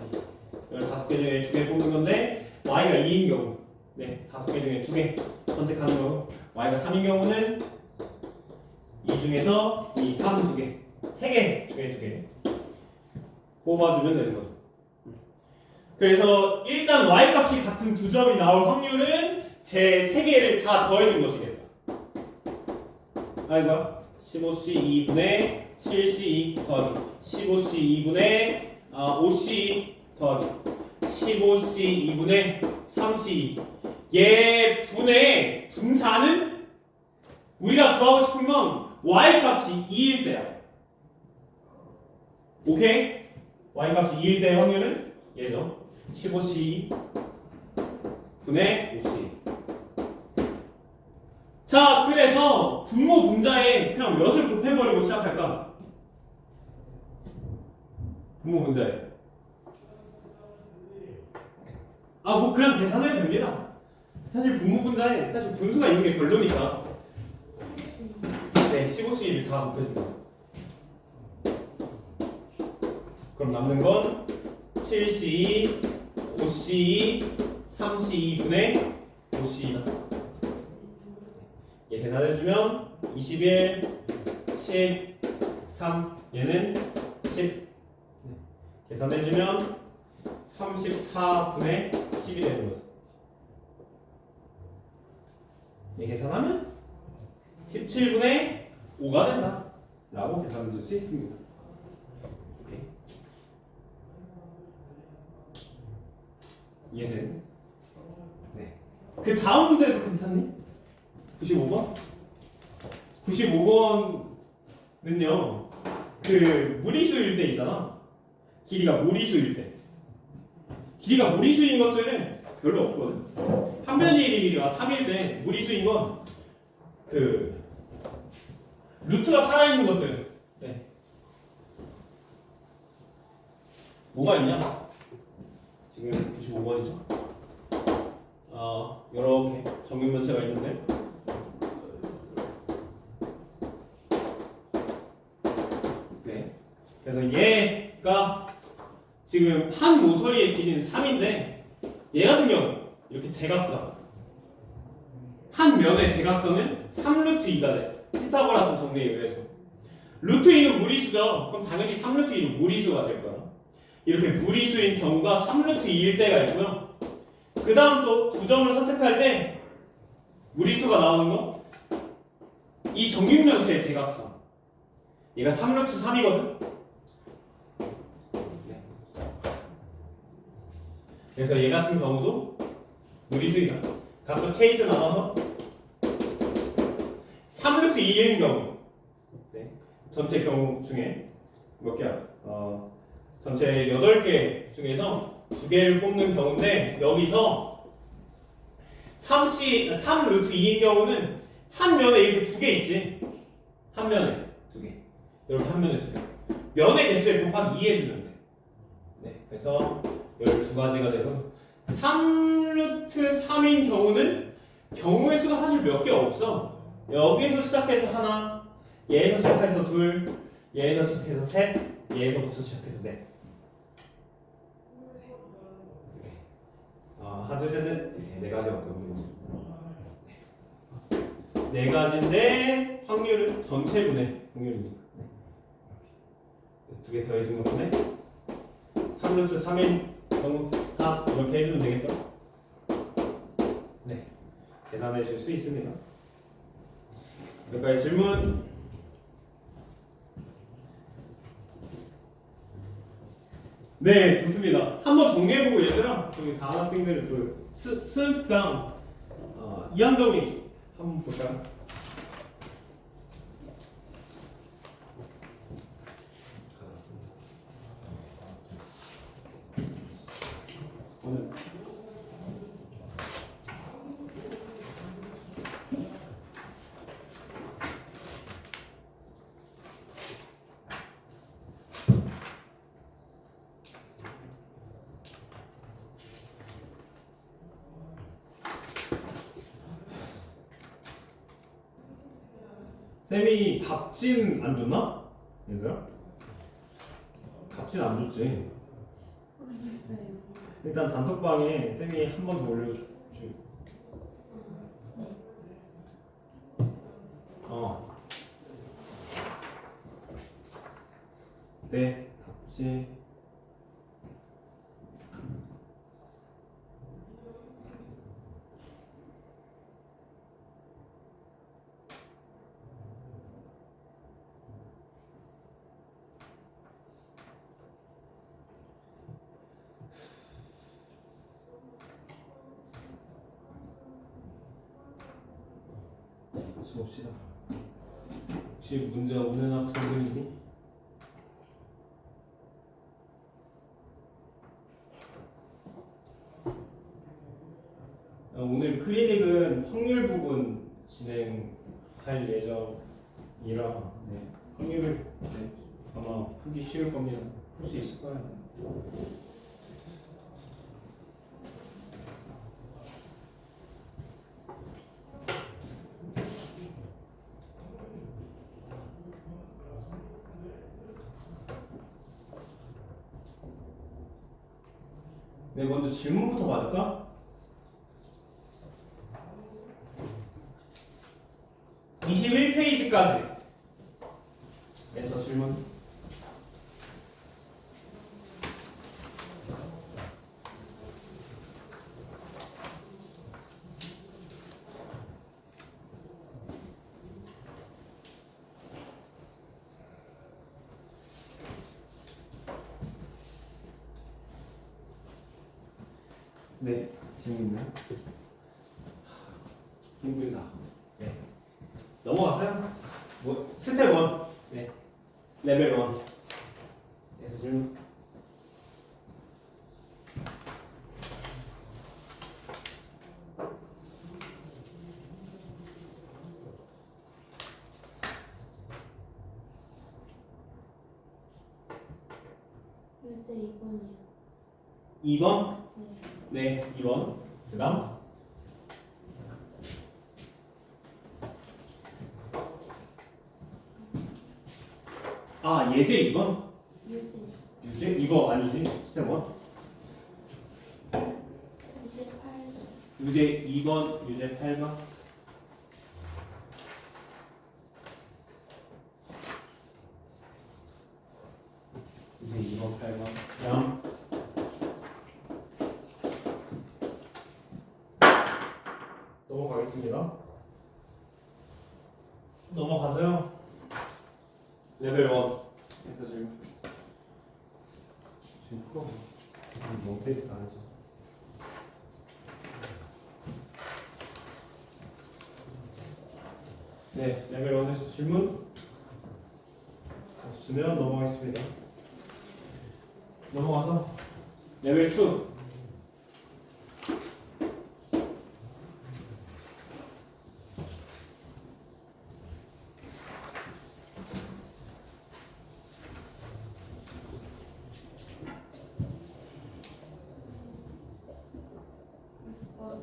15개 중에 2개 뽑는 건데 y가 2인 경우 네, 5개 중에 2개 선택하는 거고 y가 3인 경우는 이 중에서 이 3, 2개 3개 중에 2개 뽑아주면 되는 거죠. 그래서 일단 y-값이 같은 두 점이 나올 확률은 제 3개를 다 더해준 것이겠다. 아이고야 15c 2분의 7c 더하기 15c 2분의 5c 더하기 15c 2분의 3c 얘 분의 분자는 우리가 구하고 싶은 건 y-값이 2일 때야. 오케이? y값이 2일 때 확률은 얘죠. 15c 분의 5c. 자, 그래서 분모 분자에 그냥 몇을 곱해버리고 시작할까? 분모 분자에. 뭐 그냥 계산해도 됩니다. 사실 분모 분자에 사실 분수가 있는 게 별로니까. 네, 15c를 다 곱해줍니다. 그럼 남는 건 7c, 5c, 3c2분의 5c다. 얘 계산해주면 21, 10, 3 얘는 10 계산해주면 34분의 10이 되는 거죠. 얘 계산하면 17분의 5가 된다 라고 계산해줄 수 있습니다. 얘는 네. 그 다음 문제도 괜찮니? 95번? 95번은요 그 무리수일 때 있잖아. 길이가 무리수일 때 길이가 무리수인 것들은 별로 없거든. 한 변의 길이가 3일 때 무리수인 건 그 루트가 살아있는 것들 네. 뭐가 있냐? 지금 95번이죠. 이렇게 정육면체가 있는데 네. 그래서 얘가 지금 한 모서리의 길이는 3인데 얘 같은 경우 이렇게 대각선 한 면의 대각선은 3루트 2가 돼. 피타고라스 정리에 의해서 루트 2는 무리수죠. 그럼 당연히 3루트 2는 무리수가 될 거야. 이렇게 무리수인 경우가 3루트 2일 때가 있고요. 그 다음 또 두 점을 선택할 때 무리수가 나오는 거 이 정육면체의 대각선 얘가 3루트 3이거든. 네. 그래서 얘 같은 경우도 무리수이다. 각각 케이스 나눠서 3루트 2인 경우 네. 전체 경우 중에 몇 개야? 전체 8개 중에서 2개를 뽑는 경우인데 여기서 3루트 2인 경우는 한 면에 이렇게 2개 있지. 한 면에 2개. 이렇게 한 면에 2개. 면의 개수에 곱하기 2 해주면 돼. 네, 그래서 12가지가 돼서 3루트 3인 경우는 경우의 수가 사실 몇 개 없어. 여기에서 시작해서 하나, 얘에서 시작해서 둘, 얘에서 시작해서 셋, 얘에서부터 시작해서 넷. 하나, 둘, 셋, 넷 이렇게 4가지밖에 없는 거죠. 4가지인데 확률은 전체분의 확률이니까. 두 개 더해준 것분에 3루트 3인 경우 4 이렇게 해주면 되겠죠? 네, 계산해 줄 수 있습니다. 여기까지 질문. 네, 좋습니다. 한번 정리해보고 얘들아, 저기 다음 학생들 그 수능 특강 이한 정리 한번 볼까요? 오늘 쌤이 답진 안 줬나? 얘들아? 답진 안 줬지. 모르겠어요. 일단 단톡방에 쌤이 한 번 더 올려줘. 네, 답지. 같이 봅시다. 혹시 문제 없는 학생들이니? 오늘 클리닉은 확률 부분 진행할 예정이라 확률을 아마 풀기 쉬울 겁니다. 풀 수 있을 거예요. 네, 먼저 질문부터 받을까? 21페이지까지 에서 질문. 네, 질문이요. 힘들다. 네. 넘어갔어요? 뭐 스텝 1. 네. 레벨 1. 에서 질문. 문제 2번이요. 2번? 네. 네, 2번. 그다음 예제 2번? 유제. 유제? 이거 아니지? 스텝 1? 유제 8번. 유제 2번, 유제 8번. 유제 2번, 8번. 다음 넘어가겠습니다. 넘어가서요. 레벨 1 에서 지금 풀어. 너무 페이지 안 해서. 네, 레벨 1에서 질문 없으면 넘어가겠습니다. 넘어가서 레벨 2. 어,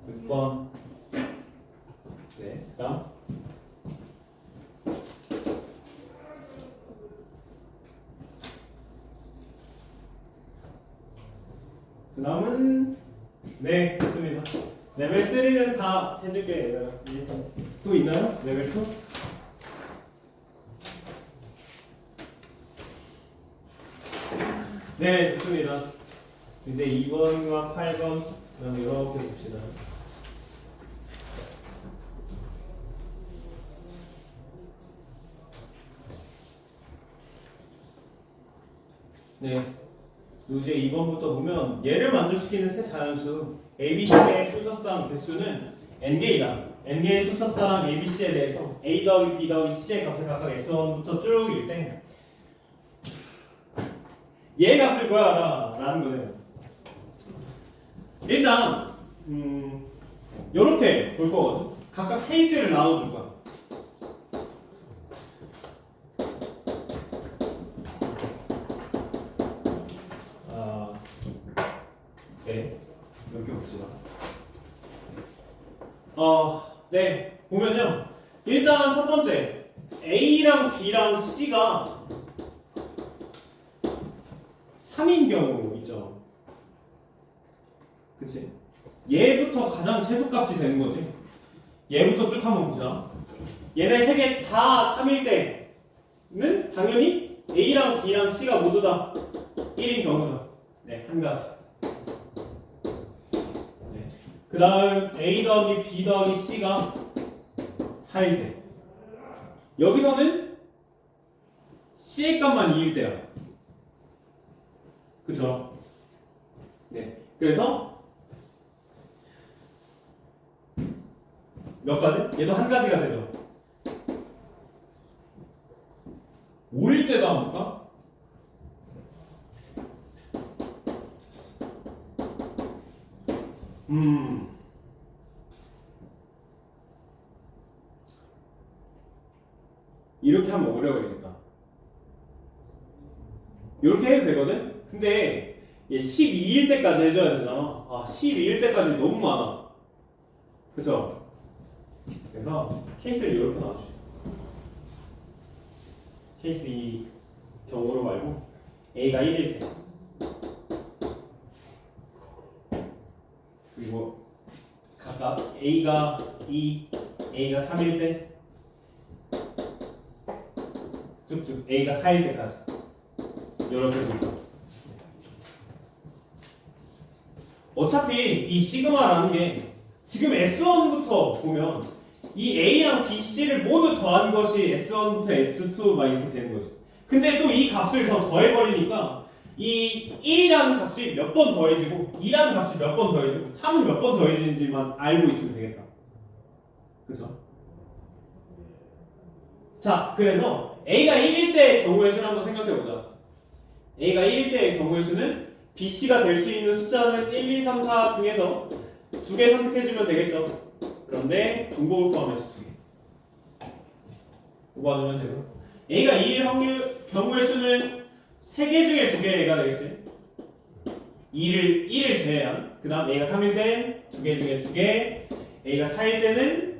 6번. 네, 그다음 그다음은 네, 됐습니다. 레벨 3는 다 해줄게, 얘들아. 또 있나요? 레벨 2? 네, 좋습니다. 이제 2번과 8번 그럼 이렇게 봅시다. 네, 문제 2번부터 보면 얘를 만족시키는 세 자연수 ABC의 순서상 개수는 n개이다. n개의 순서상 ABC에 대해서 A 더하기 B 더하기 C의 값을 각각 S1부터 쭉일 때 얘 값을 구하라 라는 거예요. 일단 요렇게 볼 거거든. 각각 케이스를 나눠줄 거야. 네, 이렇게 봅시다. 네, 보면요. 일단 첫 번째, A랑 B랑 C가 3인 경우 있죠. 그치? 얘부터 가장 최소값이 되는 거지. 얘부터 쭉 한번 보자. 얘네 세 개 다 3일 때는 당연히 A랑 B랑 C가 모두 다 1인 경우죠. 네, 한 가지. 네. 그 다음 A 더하기 B 더하기 C가 4일 때. 여기서는 C의 값만 2일 때야. 그쵸? 네. 그래서 몇 가지? 얘도 한 가지가 되죠. 5일 때도 한번 볼까? 이렇게 하면 어려워지겠다. 이렇게 해도 되거든? 근데 얘 12일 때까지 해줘야 되잖아. 12일 때까지 너무 많아. 그쵸? 그래서 케이스를 이렇게 나눠주세요. 케이스 이 경우로 말고 A가 1일 때 그리고 각각 A가 2, A가 3일 때 쭉쭉 A가 4일 때까지 이렇게 줄까. 어차피 이 시그마라는 게 지금 S1부터 보면 이 A랑 B, C를 모두 더한 것이 S1부터 S2 막 이렇게 되는 거지. 근데 또 이 값을 더 더해버리니까 이 1이라는 값이 몇 번 더해지고 2라는 값이 몇 번 더해지고 3은 몇 번 더해지는지만 알고 있으면 되겠다. 그쵸? 자, 그래서 A가 1일 때의 경우의 수를 한번 생각해보자. A가 1일 때의 경우의 수는 BC가 될 수 있는 숫자는 1, 2, 3, 4 중에서 2개 선택해주면 되겠죠. 그런데 중복을 포함해서 2개 뽑아주면 되고 A가 2일 경우의 수는 3개 중에 2개가 되겠지. 1을 제외한. 그 다음 A가 3일 땐 2개 중에 2개, A가 4일 때는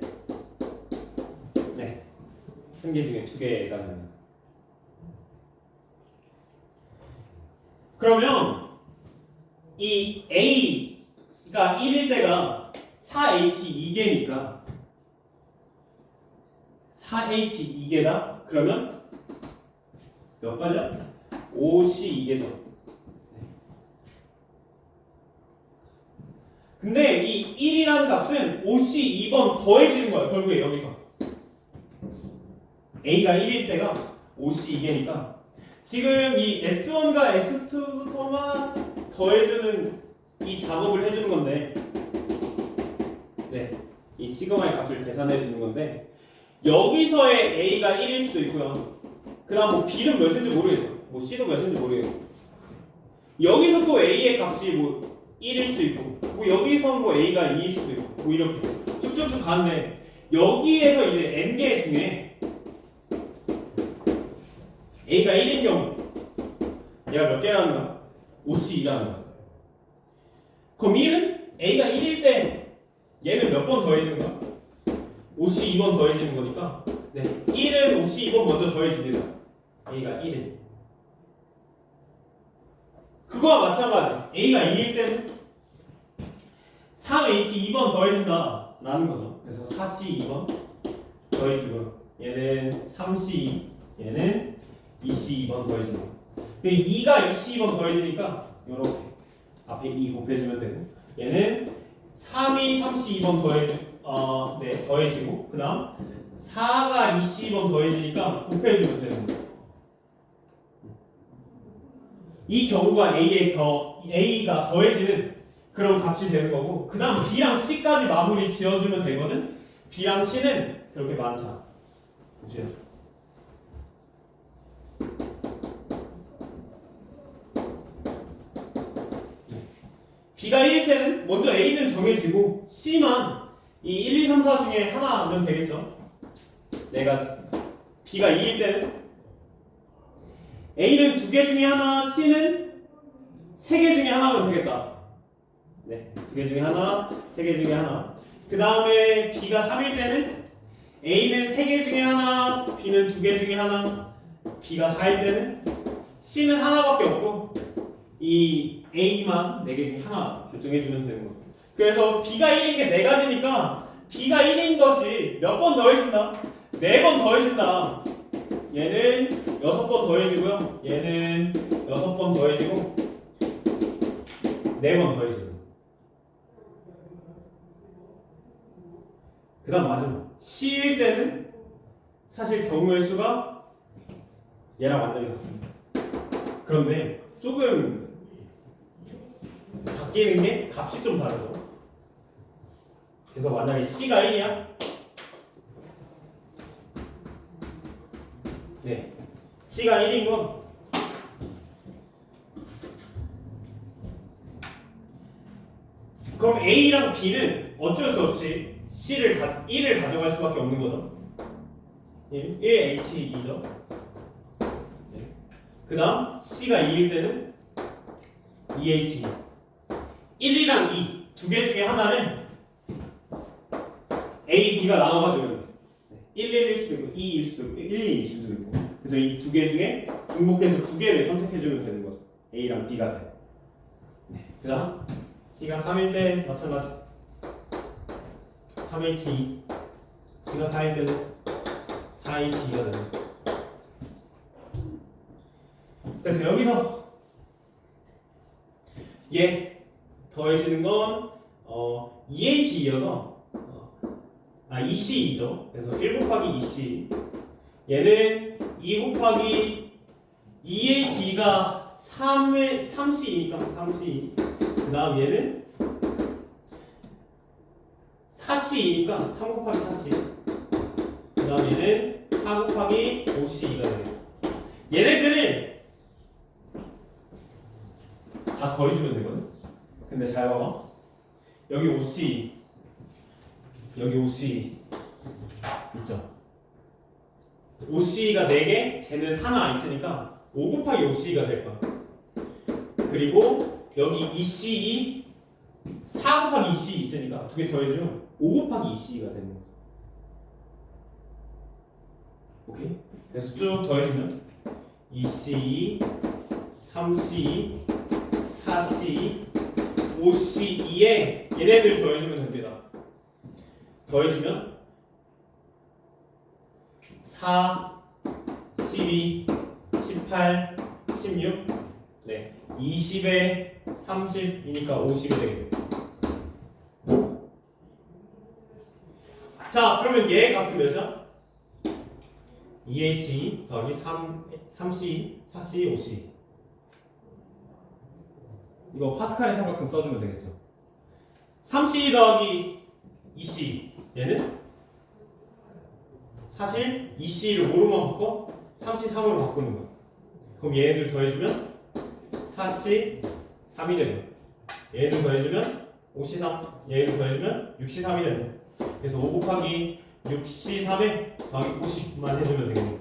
1개 중에 2개가 됩니다. 그러면 이 A가 1일 때가 4H2개니까 4H2개다? 그러면 몇 가지야? 5C2개죠. 근데 이 1이라는 값은 5C2번 더해지는 거야. 결국에 여기서 A가 1일 때가 5C2개니까 지금 이 S1과 S2부터만 더해주는 이 작업을 해주는 건데 이 시그마의 값을 계산해 주는 건데 여기서의 A가 1일 수도 있고요. 그 다음 뭐 B는 몇인지 모르겠어. 뭐 C도 몇인지 모르겠어. 여기서 또 A의 값이 뭐 1일 수도 있고 뭐 여기서 뭐 A가 2일 수도 있고 뭐 이렇게 쭉쭉쭉 가는데 여기에서 이제 N개 중에 A가 1인 경우 얘가 몇 개라는 거야? 5C2라는 거야. 그럼 1은 A가 1일 때 얘는 몇 번 더해지는 거야? 52번 더해지는 거니까 1은 52번 먼저 더해집니다. A가 1은 그거와 마찬가지. A가 2일 때는 3H2번 더해진다 라는 거죠. 그래서 4C2번 더해주고 얘는 3C2 얘는 2C2번 더해준다. 2가 2C2번 더해지니까 이렇게 앞에 2 곱해주면 되고 얘는 3이 3C2번 더해지고 그 다음 4가 2C2번 더해지니까 곱해주면 되는 거예요. 이 경우가 A가 더해지는 그런 값이 되는 거고 그 다음 B랑 C까지 마무리 지어주면 되거든. B랑 C는 그렇게 많지 않아. 보세요. B가 1일 때는 먼저 A는 정해지고 C만 이 1, 2, 3, 4 중에 하나면 되겠죠. 네 가지. B가 2일 때는 A는 2개 중에 하나, C는 3개 중에 하나면 되겠다. 네, 2개 중에 하나, 3개 중에 하나. 그 다음에 B가 3일 때는 A는 3개 중에 하나, B는 2개 중에 하나. B가 4일 때는 C는 하나밖에 없고 이 A만 4개 중에 하나 결정해주면 되는 거예요. 그래서 B가 1인 게 4가지니까 B가 1인 것이 몇 번 더해진다? 4번 더해진다. 얘는 6번 더해지고요. 얘는 6번 더해지고 4번 더해지고 그 다음 마지막 C일 때는 사실 경우의 수가 얘랑 완전히 같습니다. 그런데 조금 바뀌는 게 값이 좀 다르죠. 그래서 만약에 C가 1이야? 네, C가 1인 건 그럼 A랑 B는 어쩔 수 없이 C를 1을 가져갈 수밖에 없는 거죠. 1H2죠. 네. 그 다음 C가 2일 때는 2H2. 1이랑 2 두 개 중에 하나를 A, B가 나눠가지고 돼. 1, 1일 수도 있고 2일 수도 있고 1, 2일 수도 있고 그래서 이 두 개 중에 중복해서 두 개를 선택해주면 되는 거죠. A랑 B가 돼. 네. 그 다음 C가 3일 때 마찬가지 3H2 C가 4일 때는 4H2가 되는 거죠. 그래서 여기서 얘 더해지는 건 2H2여서 2C2죠. 그래서 1 곱하기 2C 얘는 2 곱하기 2H2가 3C니까 3C 그 다음 얘는 4C니까 3 곱하기 4C 그 다음 얘는 4 곱하기 5C가 되네요. 얘네들을 다 더해주면 되거든. 근데 잘 봐봐. 여기 5C 여기 5C 있죠. 5C가 4개, 쟤는 하나 있으니까 5 곱하기 5C가 될 거야. 그리고 여기 2C 4 곱하기 2C 있으니까 두 개 더해주면 5 곱하기 2C가 되는 거야. 오케이? 그래서 쭉 더해주면 2C 3C 4C 5C2에 얘네들 더해주면 됩니다. 더해주면 4, 12, 18, 16 네, 20에 30이니까 50이 되겠네요. 자, 그러면 얘 값은 몇이야? 2H 더하기 3C, 4C, 5C 이거 파스칼의 삼각형 써주면 되겠죠. 3C 더하기 2C 얘는 사실 2C를 뭐로만 바꿔? 3C, 3으로 바꾸는 거야. 그럼 얘네들 더해주면 4C, 3이 되는 거야. 얘네들 더해주면 5C, 3 얘네들 더해주면 6C, 3이 되는 거야. 그래서 5 곱하기 6C, 3에 더하기 50만 해주면 되겠네요.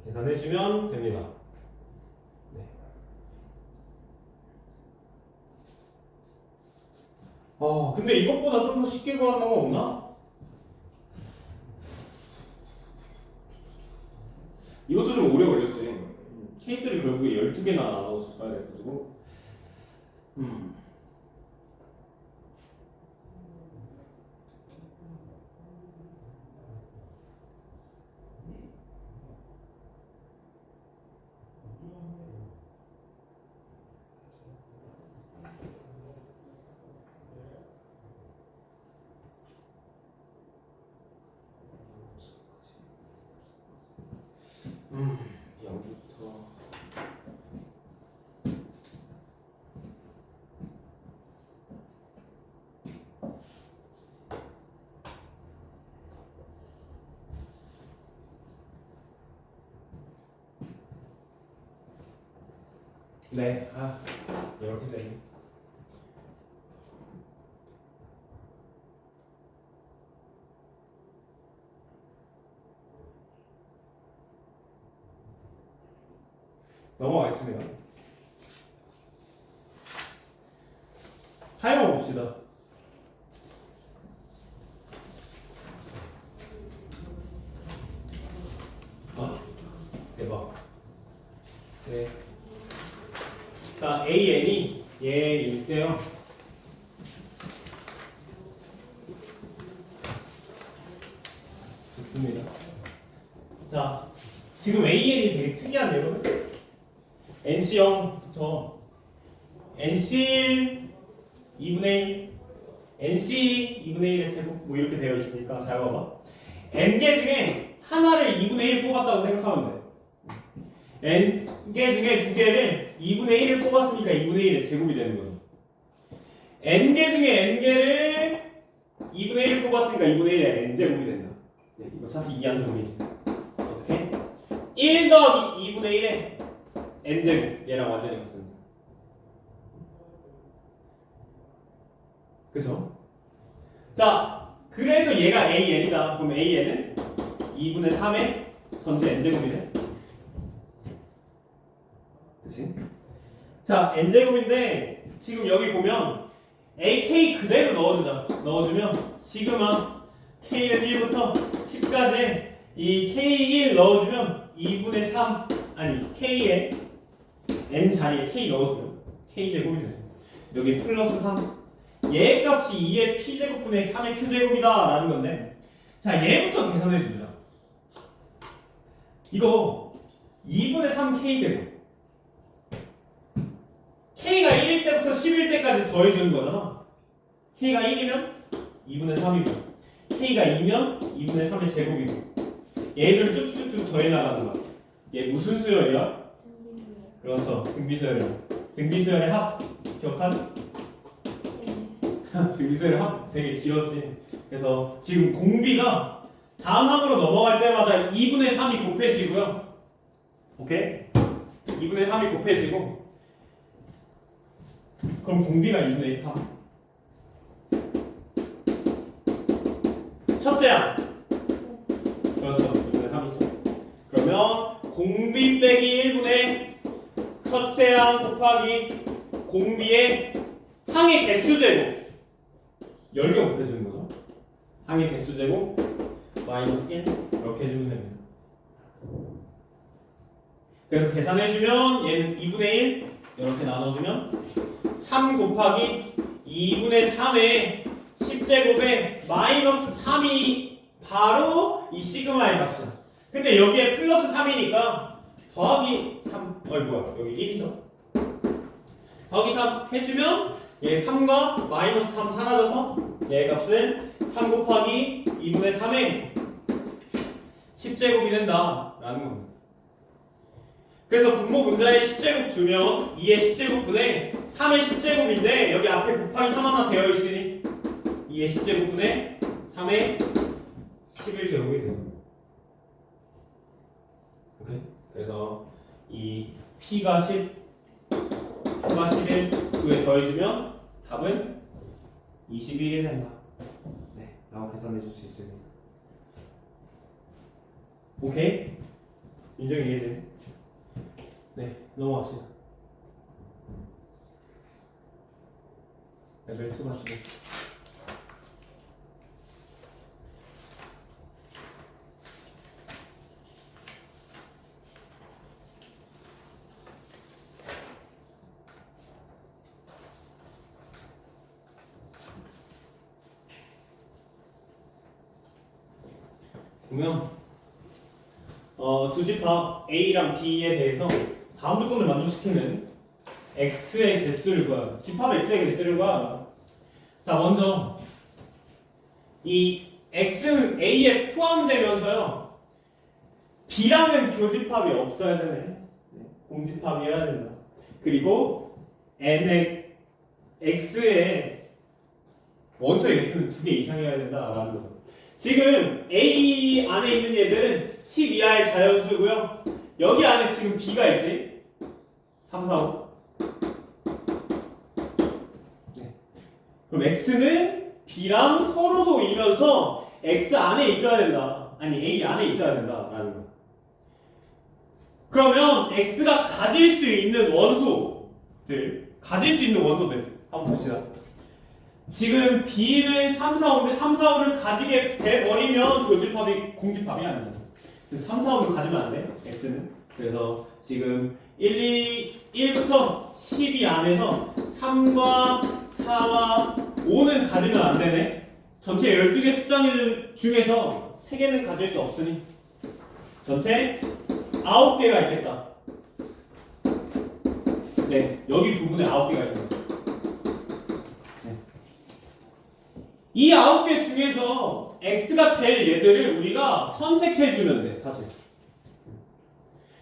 계산해주면 됩니다. 근데 이것보다 좀 더 쉽게 구하는 방법 없나? 이것도 좀 오래 걸렸지. 케이스를 결국에 12개나 나눠서 봐야 돼가지고. 여기부터 네. 이렇게 되네. 넘어가겠습니다. 타이머 봅시다. 대박. 네. 자, AN이 얘 있대요. 좋습니다. 자, 지금 AN이 되게 특이한데요. NC0부터 NC1 2분의 1, NC 2분의 1의 제곱 뭐 이렇게 되어 있으니까 잘 봐봐. N개 중에 하나를 2분의 1 뽑았다고 생각하면 돼. N개 중에 두 개를 2분의 1을 뽑았으니까 2분의 1의 제곱이 되는 거죠. N개 중에 N개를 2분의 1을 뽑았으니까 2분의 1의 N제곱이 된다. 네, 이거 사실 이한정리지. 어떻게? 1 더하기 2분의 1의 N제곱 얘랑 완전히 같습니다. 그죠? 자, 그래서 얘가 AN이다. 그럼 AN은 2분의 3의 전체 N제곱이네. 그치? 자, N제곱인데 지금 여기 보면 AK 그대로 넣어주자. 넣어주면 시그마 K는 1부터 10까지 이 K1 넣어주면 2분의 3 아니 K에 N 자리에 K 넣어주면 K제곱이 되죠. 여기 플러스 3 얘 값이 2의 P제곱분의 3의 Q제곱이다 라는 건데 자 얘부터 계산해 주자. 이거 2분의 3 K제곱 K가 1일 때부터 10일 때까지 더해주는 거잖아. K가 1이면 2분의 3이고 K가 2면 2분의 3의 제곱이고 얘를 쭉쭉쭉 더해 나가는 거야. 얘 무슨 수열이야? 그렇죠. 등비수열이야. 등비수열의 합 기억하지? 등비수열의 합 되게 길었지. 그래서 지금 공비가 다음 항으로 넘어갈 때마다 2분의 3이 곱해지고요. 오케이? 2분의 3이 곱해지고 그럼 공비가 2분의 3. 첫째 항. 그렇죠. 2분의 3이죠. 그러면 공비 빼기 1분의 첫째 항 곱하기 공비의 항의 개수 제곱 10개 곱해주는 거죠. 항의 개수 제곱 마이너스 1 이렇게 해주면 됩니다. 그래서 계산해주면 얘는 2분의 1 이렇게 나눠주면 3 곱하기 2분의 3의 10제곱에 마이너스 3이 바로 이 시그마의 값이야. 근데 여기에 플러스 3이니까 더하기 3 뭐야 여기 1이죠. 더하기 3 해주면 얘 3과 마이너스 3 사라져서 얘 값은 3 곱하기 2분의 3의 10제곱이 된다 라는 겁니다. 그래서 분모 분자의 10제곱 주면 2의 10제곱분의 3의 10제곱인데 여기 앞에 곱하기 3 하나 되어 있으니 2의 10제곱분의 3의 11제곱이 돼요. 오케이? 그래서 이 P가 10, Q가 11 두 개 더해주면 답은 21이 된다. 네, 라고 계산해 줄 수 있습니다. 오케이? 인정 이해돼? 네, 넘어갑시다. 레벨 2 가시고. 보면 두 집합 A랑 B에 대해서 다음 조건을 만족시키는 X의 개수를 구하라. 집합 X의 개수를 구하라. 자, 먼저 이 X는 A에 포함되면서요 B랑은 교집합이 없어야 되네. 공집합이어야 된다. 그리고 N의 X의 원소의 개수는 2개 이상이어야 된다라는 거. 지금 A 안에 있는 얘들은 10 이하의 자연수고요. 여기 안에 지금 B가 있지. 3, 4, 5. 그럼 x는 b랑 서로소이면서 x 안에 있어야 된다. 아니 a 안에 있어야 된다라는 거. 그러면 x가 가질 수 있는 원소들 한번 봅시다. 지금 b는 3, 4, 5인데 3, 4, 5를 가지게 돼버리면 교집합이 공집합이 아니잖아. 그래서 3, 4, 5는 가지면 안 돼. x는. 그래서 지금 1부터 12 안에서 3과 4와 5는 가지면 안 되네. 전체 12개 숫자 중에서 3개는 가질 수 없으니 전체 9개가 있겠다. 네, 여기 부분에 9개가 있다. 네. 이 9개 중에서 X가 될 얘들을 우리가 선택해주면 돼, 사실.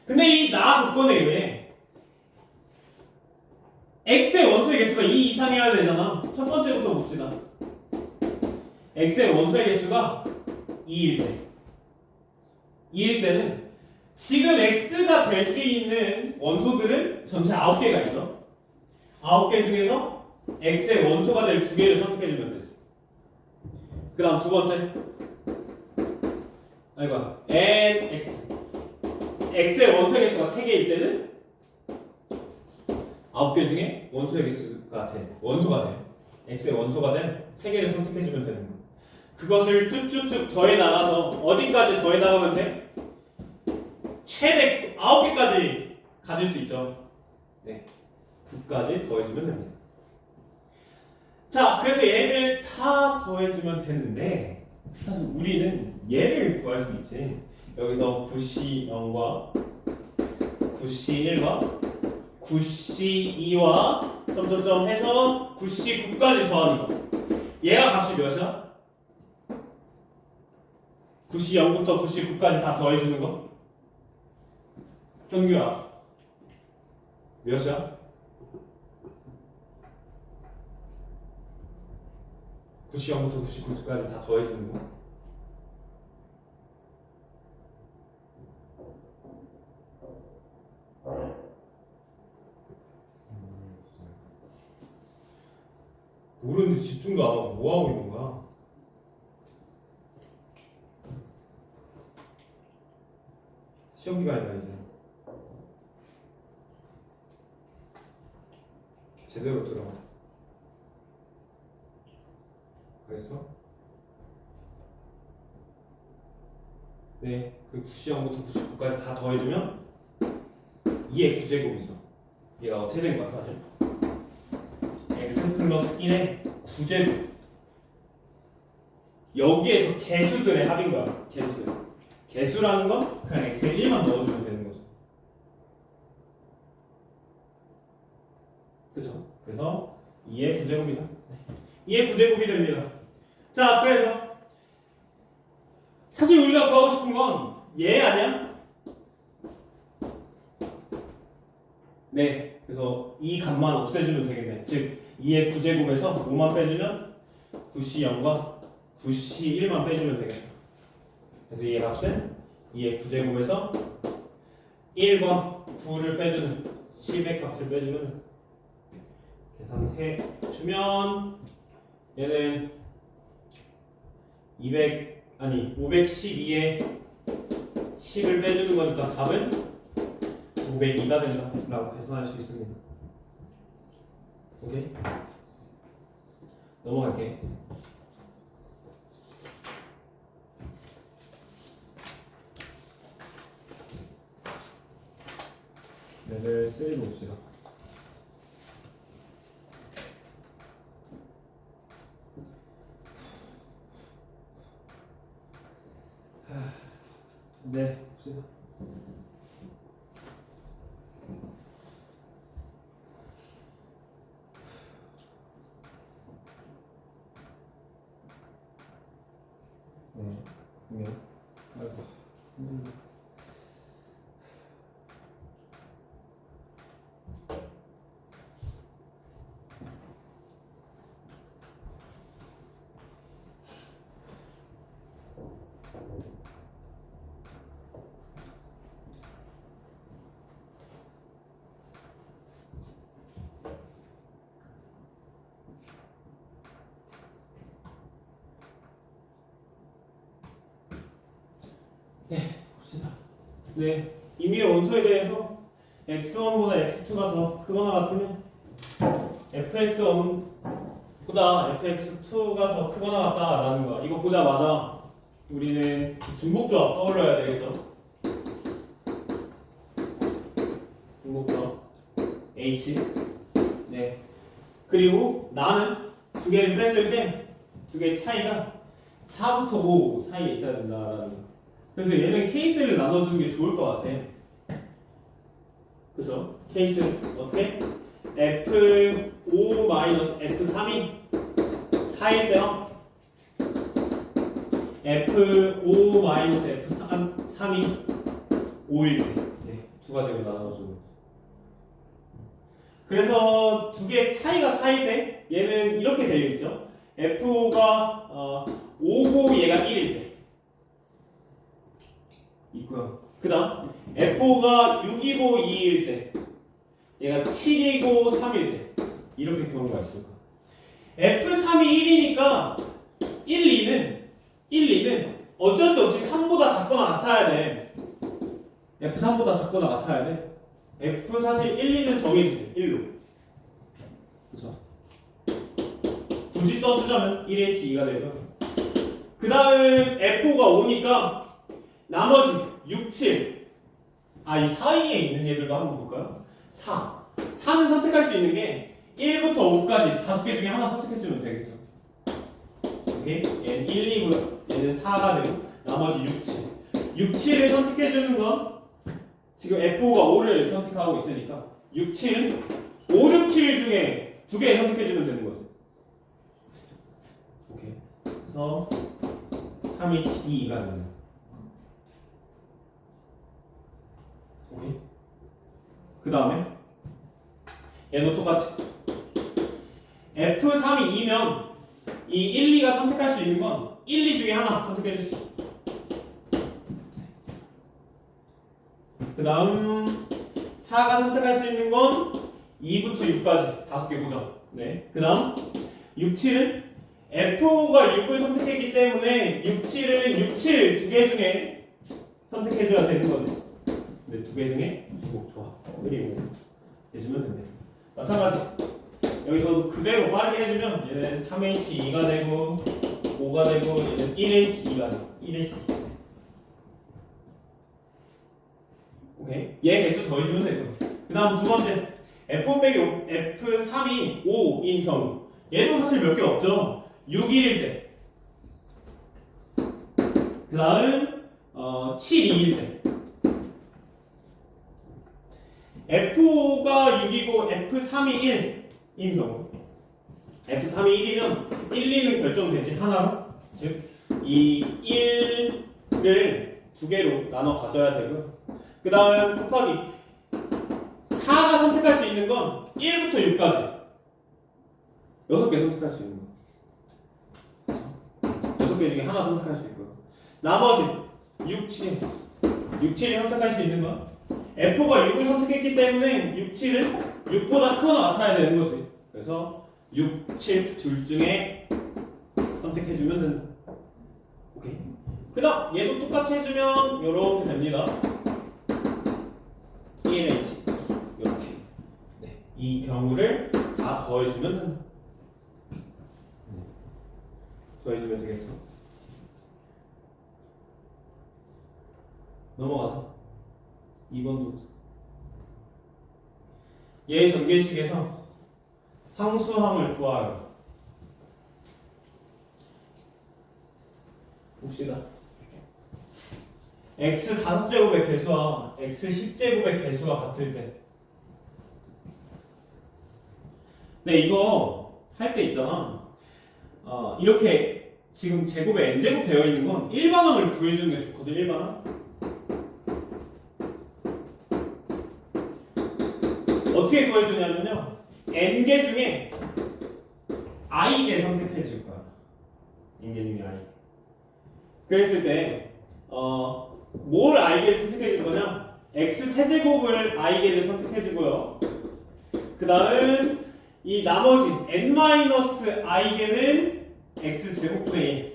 근데 이 나 조건에 의해 X의 원소의 개수가 2 이상이어야 되잖아. 첫 번째부터 봅시다. X의 원소의 개수가 2일 때. 2일 때는 지금 X가 될 수 있는 원소들은 전체 9개가 있어. 9개 중에서 X의 원소가 될 2개를 선택해주면 되지. 그 다음 두 번째. 아이고, NX. X의 원소의 개수가 3개일 때는 9개 중에 원소의 개수가 돼. 원소가 돼. X의 원소가 된 3개를 선택해주면 되는 거야. 그것을 쭉쭉쭉 더해 나가서 어디까지 더해 나가면 돼? 최대 9개까지 가질 수 있죠. 네, 9까지 더해주면 됩니다. 자, 그래서 얘를 다 더해주면 되는데 사실 우리는 얘를 구할 수 있지. 여기서 9C 0과 9C 1과 9C 2와 점점점 해서 9C 9까지 더하는 거. 얘가 값이 몇이야? 9C 0부터 9C 9까지 다 더해주는 거? 현규야 몇이야? 9C 0부터 9C 9까지 다 더해주는 거? 모르는데 집중도 안 하고 뭐 하고 있는 거야? 시험 기간이다 이제. 제대로 들어. 알겠어? 네, 그 90부터 99까지 다 더해주면 2의 9제곱이죠. 얘가 어떻게 된 거야 사실? x 플러스 1의 9제곱. 여기에서 개수들의 합인 거야. 개수들. 개수라는 건 그냥 x에 1만 넣어주면 되는 거죠. 그쵸? 그래서 2의 9제곱이다. 2의 9제곱이 됩니다. 자, 그래서 사실 우리가 구하고 싶은 건 얘 아니야? 네, 그래서 이 값만 없애주면 되겠네. 즉 2의 9제곱에서 5만 빼주면 9C0과 9C1만 빼주면 되겠다. 그래서 이 값은 2의 9제곱에서 1과 9를 빼주는 10의 값을 빼주면 계산해주면 얘는 512에 10을 빼주는 거니까 답은 502가 된다 라고 계산할 수 있습니다. 오케이? 넘어갈게. 레벨 3 봅시다. 네, 봅시다. 네, 그러면 아이고, 네, 임의의 원소에 대해서 x1보다 x2가 더 크거나 같으면 fx1보다 fx2가 더 크거나 같다라는 거. 이거 보자마자 우리는 중복조합 떠올려야 되겠죠. 중복조합 H. 네. 그리고 나는 두 개를 뺐을 때 두 개의 차이가 4부터 5 사이에 있어야 된다라는 거. 그래서 얘는 케이스를 나눠주는 게 좋을 것 같아. 그죠? 케이스 어떻게? F5-F3이 4일 때랑 F5-F3이 5일 때. 네, 두 가지로 나눠주는 거죠. 그래서 두 개의 차이가 4일 때 얘는 이렇게 되어 있죠. F5가 5고 얘가 1일 때 있고요. 그 다음 F5가 6이고 2일 때 얘가 7이고 3일 때 이렇게 경우가 있습니다. F3이 1이니까 1, 2는 어쩔 수 없이 3보다 작거나 같아야 돼. F3보다 작거나 같아야 돼. F 사실 1, 2는 정해지죠. 1로. 그쵸? 굳이 써주자면 1H2가 되고요. 그 다음 F5가 5니까 나머지 6, 7. 이 사이에 있는 얘들도 한번 볼까요? 4. 4는 선택할 수 있는 게 1부터 5까지 5개 중에 하나 선택해주면 되겠죠. 오케이? 얘는 1, 2고요. 얘는 4가 되고 나머지 6, 7. 6, 7을 선택해주는 건 지금 F5가 5를 선택하고 있으니까 6, 7은 5, 6, 7 중에 2개 선택해주면 되는 거죠. 오케이. 그래서 3H2가 됩니다. 오케이. 그 다음에 얘도 똑같이 F3이 2면 이 1, 2가 선택할 수 있는 건 1, 2 중에 하나 선택해 줄 수 있어. 그 다음 4가 선택할 수 있는 건 2부터 6까지 5개 보죠. 네. 그 다음 6, 7은 F5가 6을 선택했기 때문에 6, 7은 6, 7 두 개 중에 선택해줘야 되는 거죠. 근데 두 개 중에 중복조합을 이용해주면 됩니다. 마찬가지 여기서도 그대로 빠르게 해주면 얘는 3H2가 되고 5가 되고 얘는 1H2가 되고 1H2. 오케이. 얘 개수 더해주면 되고. 그 다음 두 번째 F5 빼기 5, F3이 5인 경우 얘도 사실 몇 개 없죠. 6, 1일 때. 그 다음 7, 2일 때. F5가 6이고 F3이 1인 경우 F3이 1이면 1, 2는 결정되지 하나로. 즉 이 1을 두 개로 나눠 가져야 되고요. 그 다음 곱하기 4가 선택할 수 있는 건 1부터 6까지 6개 선택할 수 있는 거. 6개 중에 하나 선택할 수 있고요. 나머지 6, 7 선택할 수 있는 건 F가 6을 선택했기 때문에 6, 7은 6보다 크거나 같아야 되는 거지. 그래서 6, 7 둘 중에 선택해주면 된다. 오케이. 그 다음 얘도 똑같이 해주면 이렇게 됩니다. 1H 이렇게. 네. 이 경우를 다 더해주면 된다. 더해주면 되겠죠. 넘어가서 2번도 얘 전개식에서 상수함을 구하라. 봅시다. x 5제곱의 개수와 x 10제곱의 개수가 같을 때. 네, 이거 할 때 있잖아. 이렇게 지금 제곱에 n제곱 되어 있는 건 일반항을 구해주는 게 좋거든. 일반항. 어떻게 구해주냐면요, n개 중에 i개 선택해 줄 거야. n개 중에 i. 그랬을 때 뭘 i개를 선택해 줄 거냐? x 세제곱을 i개를 선택해 주고요. 그 다음 이 나머지 n-i개는 x 제곱분의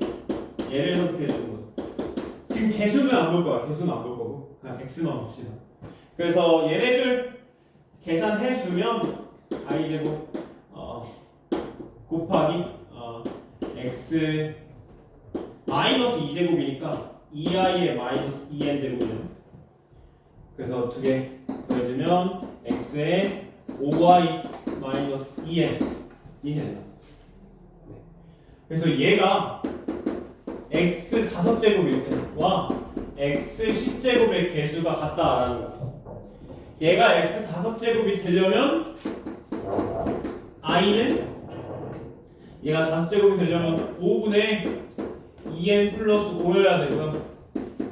1 얘를 선택해 주는 거죠. 지금 개수는 안 볼 거야. 개수는 안 볼 거고 그냥 x만 봅시다. 그래서 얘네들 계산해주면 i제곱 곱하기 x 마이너스 2제곱이니까 2i의 마이너스 2n제곱이죠. 그래서 두 개 더해주면 x의 5y 마이너스 2n이 된다. 그래서 얘가 x 5제곱일 때와 x 10제곱의 개수가 같다라는 거야. 얘가 x 5제곱이 되려면 i는 얘가 5제곱이 되려면 5분의 2n 플러스 5여야 되고요.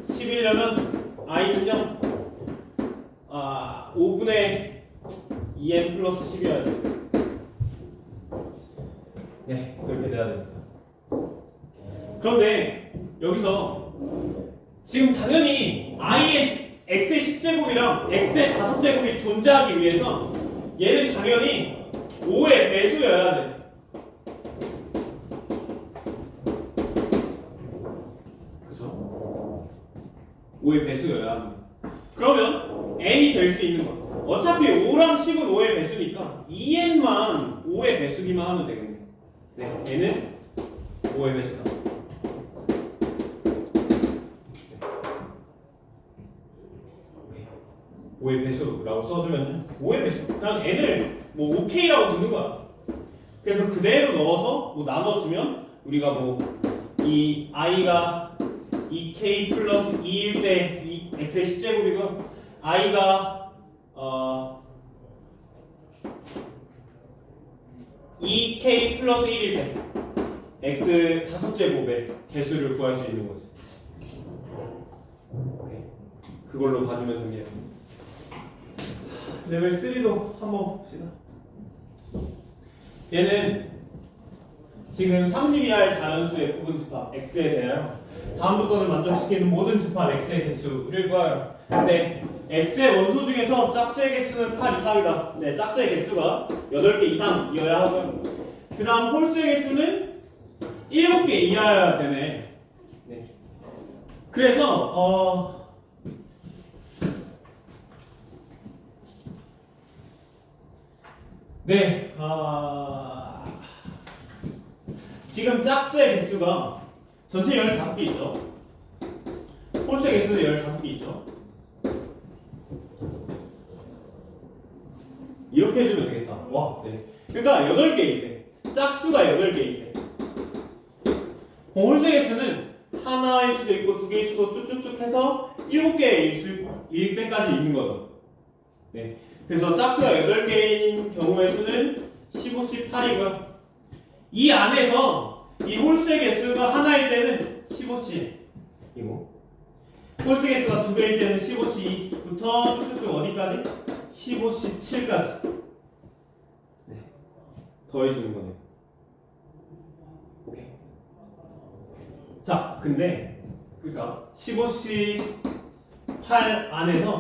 10이려면 i는요 5분의 2n 플러스 10이어야 돼요. 네, 그렇게 돼야 됩니다. 그런데 여기서 지금 당연히 i의 x의 10제곱이랑 x의 5제곱이 존재하기 위해서 얘는 당연히 5의 배수여야 돼. 그죠? 5의 배수여야 합니다. 그러면 n이 될 수 있는 거. 어차피 5랑 10은 5의 배수니까 2n만 5의 배수기만 하면 되겠네요. 네, n은 5의 배수다. 5의 배수라고 써주면 5의 배수 그냥 n을 뭐 5k라고 두는 거야. 그래서 그대로 넣어서 뭐 나눠주면 우리가 뭐 이 i가 2k 플러스 2일 때 x의 10제곱이고 i가 2k 플러스 1일 때 x 5제곱의 개수를 구할 수 있는 거지. 오케이. 그걸로 봐주면 됩니다. 레벨 3도 한번 봅시다. 얘는 지금 30 이하의 자연수의 부분 집합 x에 대하여 다음 조건을 만족시키는 모든 집합 x의 개수를 구하여. 근데 x의 원소 중에서 짝수의 개수는 8 이상이다. 네, 짝수의 개수가 8개 이상이어야 하고요. 그 다음 홀수의 개수는 7개 이하여야 되네. 네. 그래서 네, 지금 짝수의 개수가 전체 15개 있죠. 홀수의 개수는 15개 있죠. 이렇게 해주면 되겠다. 와, 네. 그러니까 8개일 때, 짝수가 8개일 때, 홀수의 개수는 하나일 수도 있고 2개일 수도 쭉쭉쭉 해서 7개일 때까지 있는 거죠. 네. 그래서 짝수가 8개인 경우의 수는 15, 18이고요. 이 안에서 이 홀수의 개수가 하나일 때는 15C이고 홀수의 개수가 2개일 때는 15C부터 쭉쭉쭉 어디까지? 15C7까지 네. 더해주는 거네요. 오케이. 자, 근데 그러니까 15C8 안에서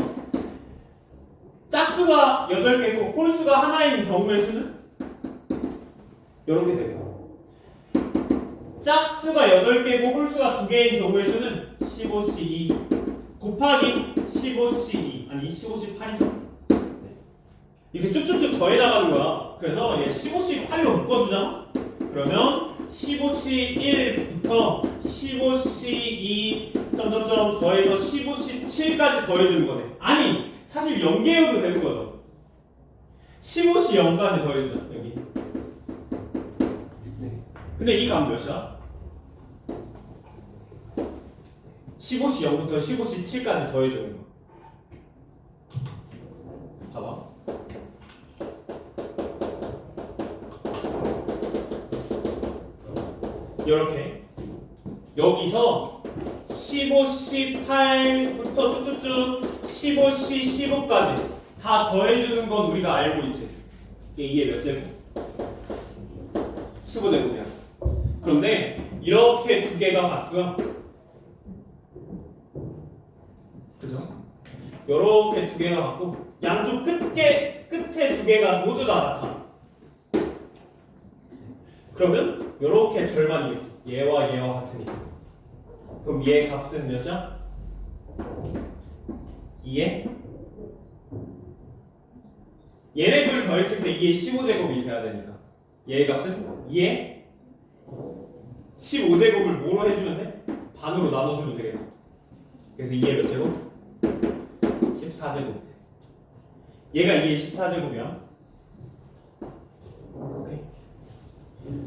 짝수가 8개고 홀수가 하나인 경우의 수는 이렇게 돼요. 짝수가 8개고 홀수가 2개인 경우의 수는 15C2 곱하기 15C2 아니 15C8이죠. 네. 이렇게 쭉쭉쭉 더해 나가는 거야. 그래서 얘 15C8로 묶어주잖아. 그러면 15C1부터 15C2 점점점 더해서 15C7까지 더해주는 거네. 아니 사실 0개여도 되는 거죠. 15C0까지 더해주자 여기. 근데 이 값 몇이야? 15C0부터 15C7까지 더해주는 거. 봐봐. 이렇게 여기서 15C8부터 쭉쭉쭉 15C15까지 다 더해주는 건 우리가 알고 있지. 이게 몇 제곱? 15제곱이야. 그런데 이렇게 두 개가 같고요. 그죠? 이렇게 두 개가 같고 양쪽 끝에 두 개가 모두 다 같아. 그러면 이렇게 절반이겠지. 얘와 얘와 같으니까. 그럼 얘 값은 몇이야? 2에 얘네 둘 더했을 때 2의 15제곱이 돼야 되니까 얘의 값은 2의 15제곱을 뭐로 해주면 돼? 반으로 나눠주면 되겠다. 그래서 2의 몇 제곱? 14제곱. 얘가 2의 14제곱이야. 오케이.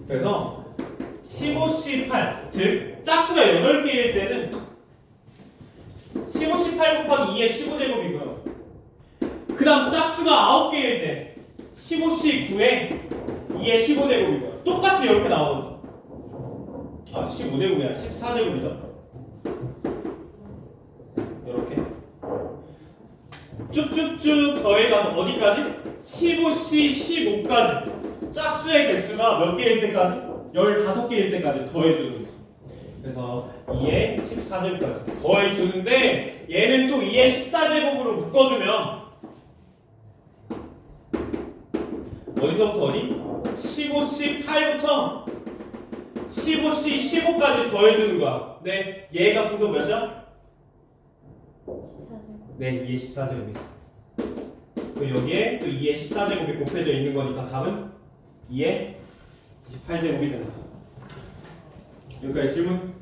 그래서 15, 18, 즉 짝수가 8개일 때는 15, 18 곱하기 2의 15제곱이고요. 그 다음 짝수가 9개일 때 15씩 9에 2의 15제곱이고요. 똑같이 이렇게 나오거든요. 아, 15제곱이 아니라 14제곱이죠. 이렇게 쭉쭉쭉 더해가서 어디까지? 15씩 15까지 짝수의 개수가 몇 개일 때까지? 15개일 때까지 더해주는 거예요. 그래서 2의 14제곱까지 더해주는데 얘는 또 2의 14제곱으로 묶어주면 어디서부터 어디? 15씩 8부터 15씩 15까지 더해주는 거야. 네, 얘의 값은 또 몇이야? 14제곱. 네, 2의 14제곱이죠. 그럼 여기에 또 2의 14제곱이 곱해져 있는 거니까 답은 2의 28제곱이 된다. 여기까지 질문?